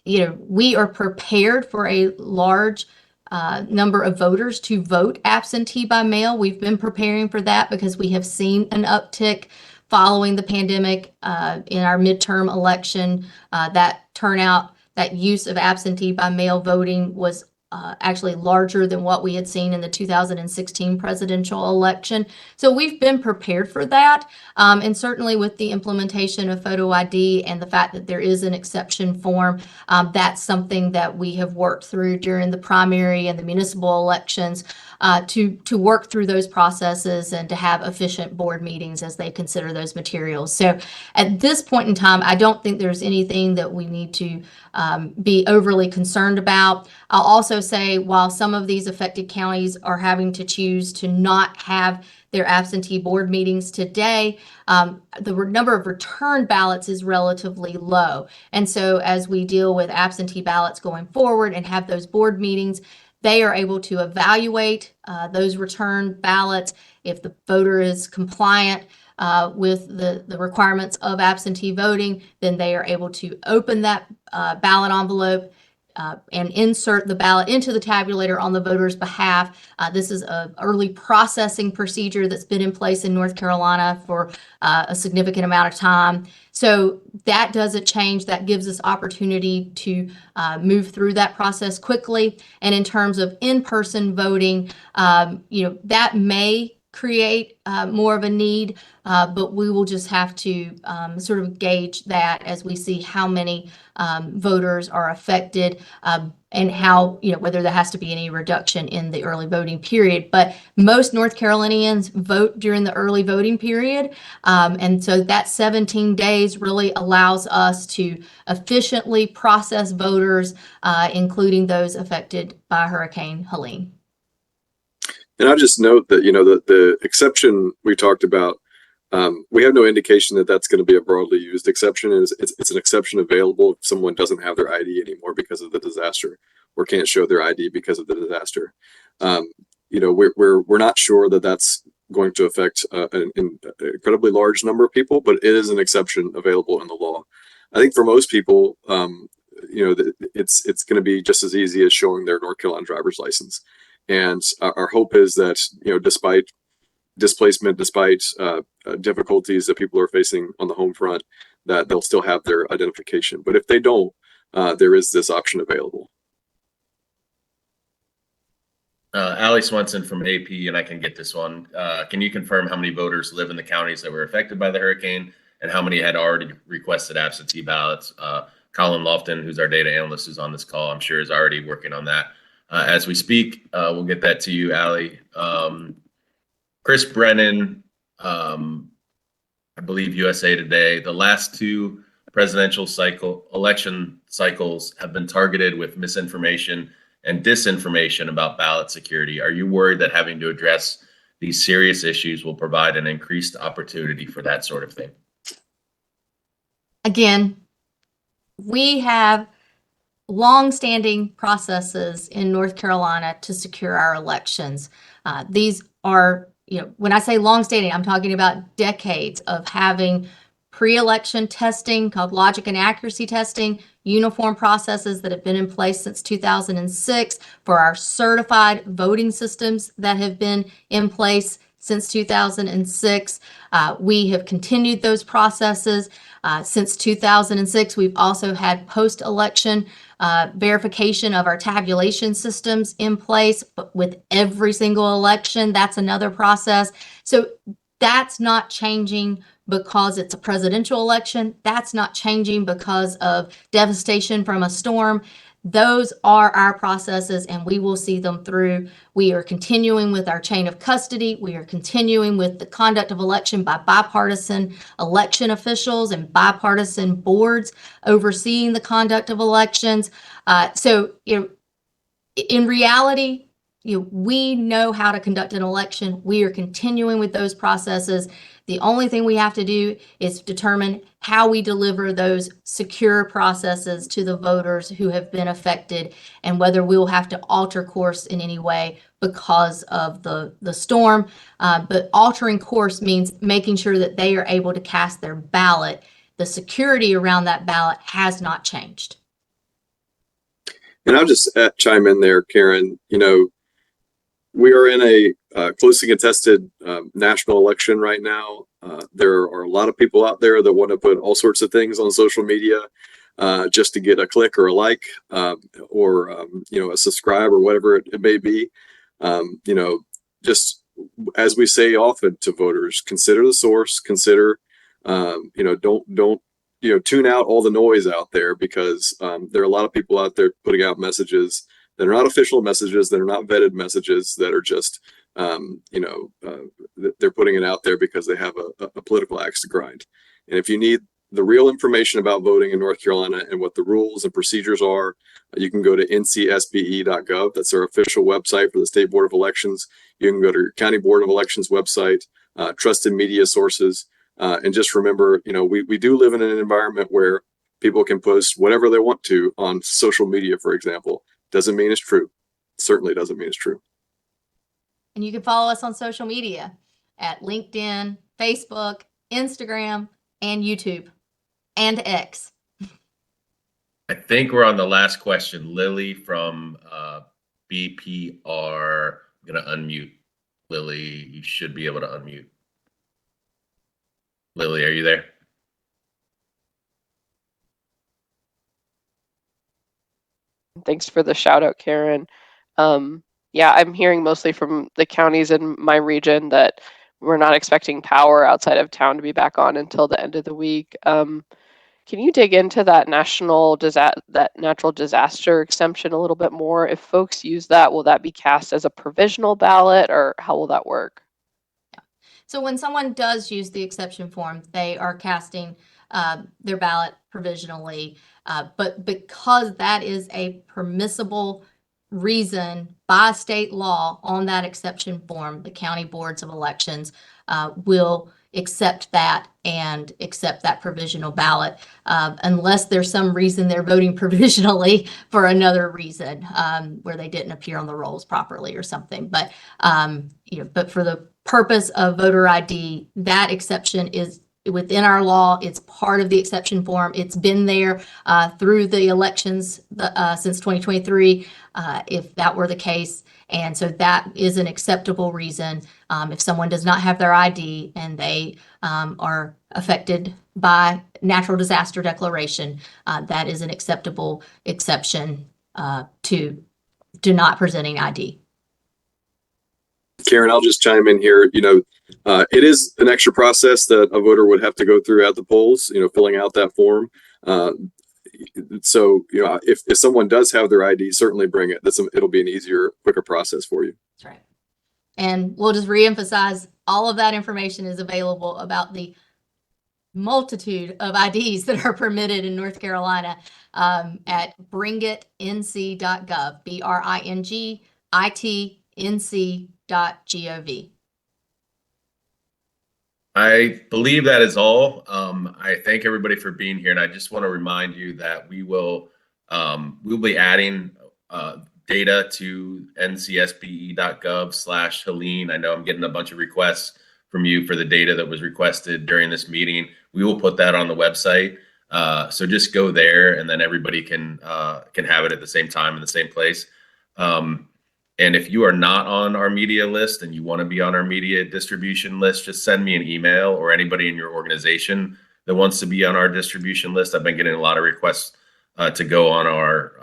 We are prepared for a large number of voters to vote absentee by mail. We've been preparing for that because we have seen an uptick following the pandemic in our midterm election. That turnout, that use of absentee by mail voting was actually larger than what we had seen in the 2016 presidential election. So we've been prepared for that. And certainly with the implementation of photo ID and the fact that there is an exception form, that's something that we have worked through during the primary and the municipal elections to work through those processes and to have efficient board meetings as they consider those materials. So at this point in time, I don't think there's anything that we need to be overly concerned about. I'll also say while some of these affected counties are having to choose to not have their absentee board meetings today, the number of return ballots is relatively low. And so as we deal with absentee ballots going forward and have those board meetings, they are able to evaluate those return ballots. If the voter is compliant with the requirements of absentee voting, then they are able to open that ballot envelope and insert the ballot into the tabulator on the voter's behalf. This is an early processing procedure that's been in place in North Carolina for a significant amount of time. So that doesn't change. That gives us opportunity to move through that process quickly. And in terms of in-person voting, that may create more of a need, but we will just have to sort of gauge that as we see how many voters are affected and how, whether there has to be any reduction in the early voting period. But most North Carolinians vote during the early voting period. And so that 17 days really allows us to efficiently process voters, including those affected by Hurricane Helene. And I'll just note that, the exception we talked about, we have no indication that that's going to be a broadly used exception. It's an exception available if someone doesn't have their ID anymore because of the disaster or can't show their ID because of the disaster. We're not sure that that's going to affect an incredibly large number of people, but it is an exception available in the law. I think for most people, it's going to be just as easy as showing their North Carolina driver's license. And our hope is that, despite displacement, despite difficulties that people are facing on the home front, that they'll still have their identification. But if they don't, there is this option available. Allie Swenson from AP, and I can get this one. Can you confirm how many voters live in the counties that were affected by the hurricane and how many had already requested absentee ballots? Colin Lofton, who's our data analyst, who's on this call, I'm sure is already working on that. As we speak, we'll get that to you, Allie. Chris Brennan, I believe USA Today, the last two presidential election cycles have been targeted with misinformation and disinformation about ballot security. Are you worried that having to address these serious issues will provide an increased opportunity for that sort of thing? Again, we have long-standing processes in North Carolina to secure our elections. These are, when I say long-standing, I'm talking about decades of having pre-election testing called logic and accuracy testing, uniform processes that have been in place since 2006 for our certified voting systems that have been in place since 2006. We have continued those processes since 2006. We've also had post-election verification of our tabulation systems in place, but with every single election, that's another process. So that's not changing because it's a presidential election. That's not changing because of devastation from a storm. Those are our processes and we will see them through. We are continuing with our chain of custody. We are continuing with the conduct of election by bipartisan election officials and bipartisan boards overseeing the conduct of elections. In reality, we know how to conduct an election. We are continuing with those processes. The only thing we have to do is determine how we deliver those secure processes to the voters who have been affected and whether we'll have to alter course in any way because of the storm. But altering course means making sure that they are able to cast their ballot. The security around that ballot has not changed. And I'll just chime in there, Karen. We are in a closely contested national election right now. There are a lot of people out there that want to put all sorts of things on social media. just to get a click or a like, or a subscribe or whatever it may be. Just as we say often to voters, consider the source, consider, don't tune out all the noise out there, because there are a lot of people out there putting out messages that are not official messages, that are not vetted messages, that are just, they're putting it out there because they have a political axe to grind. And if you need the real information about voting in North Carolina and what the rules and procedures are, you can go to ncsbe.gov. That's our official website for the State Board of Elections. You can go to your County Board of Elections website, trusted media sources, and just remember, we do live in an environment where people can post whatever they want to on social media, for example. Doesn't mean it's true. Certainly doesn't mean it's true. And you can follow us on social media at LinkedIn, Facebook, Instagram, and YouTube, and X. I think we're on the last question. Lily from BPR. I'm going to unmute. Lily, you should be able to unmute. Lily, are you there? Thanks for the shout out, Karen. Yeah, I'm hearing mostly from the counties in my region that we're not expecting power outside of town to be back on until the end of the week. Can you dig into that natural disaster exemption a little bit more? If folks use that, will that be cast as a provisional ballot, or how will that work? So when someone does use the exception form, they are casting their ballot provisionally. But because that is a permissible reason by state law on that exception form, the county boards of elections will accept that and accept that provisional ballot, unless there's some reason they're voting provisionally for another reason, where they didn't appear on the rolls properly or something. But but for the purpose of voter ID, that exception is within our law. It's part of the exception form. It's been there through the elections since 2023, if that were the case. And so that is an acceptable reason. If someone does not have their ID and they are affected by natural disaster declaration, that is an acceptable exception to not presenting ID. Karen, I'll just chime in here. It is an extra process that a voter would have to go through at the polls, filling out that form. So, if someone does have their ID, certainly bring it. It'll be an easier, quicker process for you. That's right. And we'll just reemphasize, all of that information is available about the multitude of IDs that are permitted in North Carolina at bringitnc.gov, bringitnc.gov. I believe that is all. I thank everybody for being here, and I just want to remind you that we'll be adding data to ncsbe.gov/Helene. I know I'm getting a bunch of requests from you for the data that was requested during this meeting. We will put that on the website, so just go there, and then everybody can have it at the same time in the same place. And if you are not on our media list and you want to be on our media distribution list, just send me an email, or anybody in your organization that wants to be on our distribution list. I've been getting a lot of requests to go on our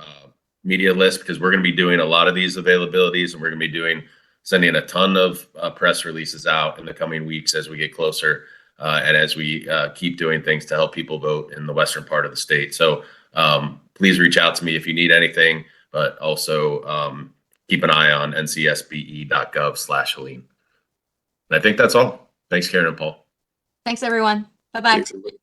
media list, because we're going to be doing a lot of these availabilities, and we're going to be sending a ton of press releases out in the coming weeks as we get closer and as we keep doing things to help people vote in the western part of the state. So please reach out to me if you need anything, but also keep an eye on ncsbe.gov/Helene. And I think that's all. Thanks, Karen and Paul. Thanks, everyone. Bye-bye. Thanks, everybody.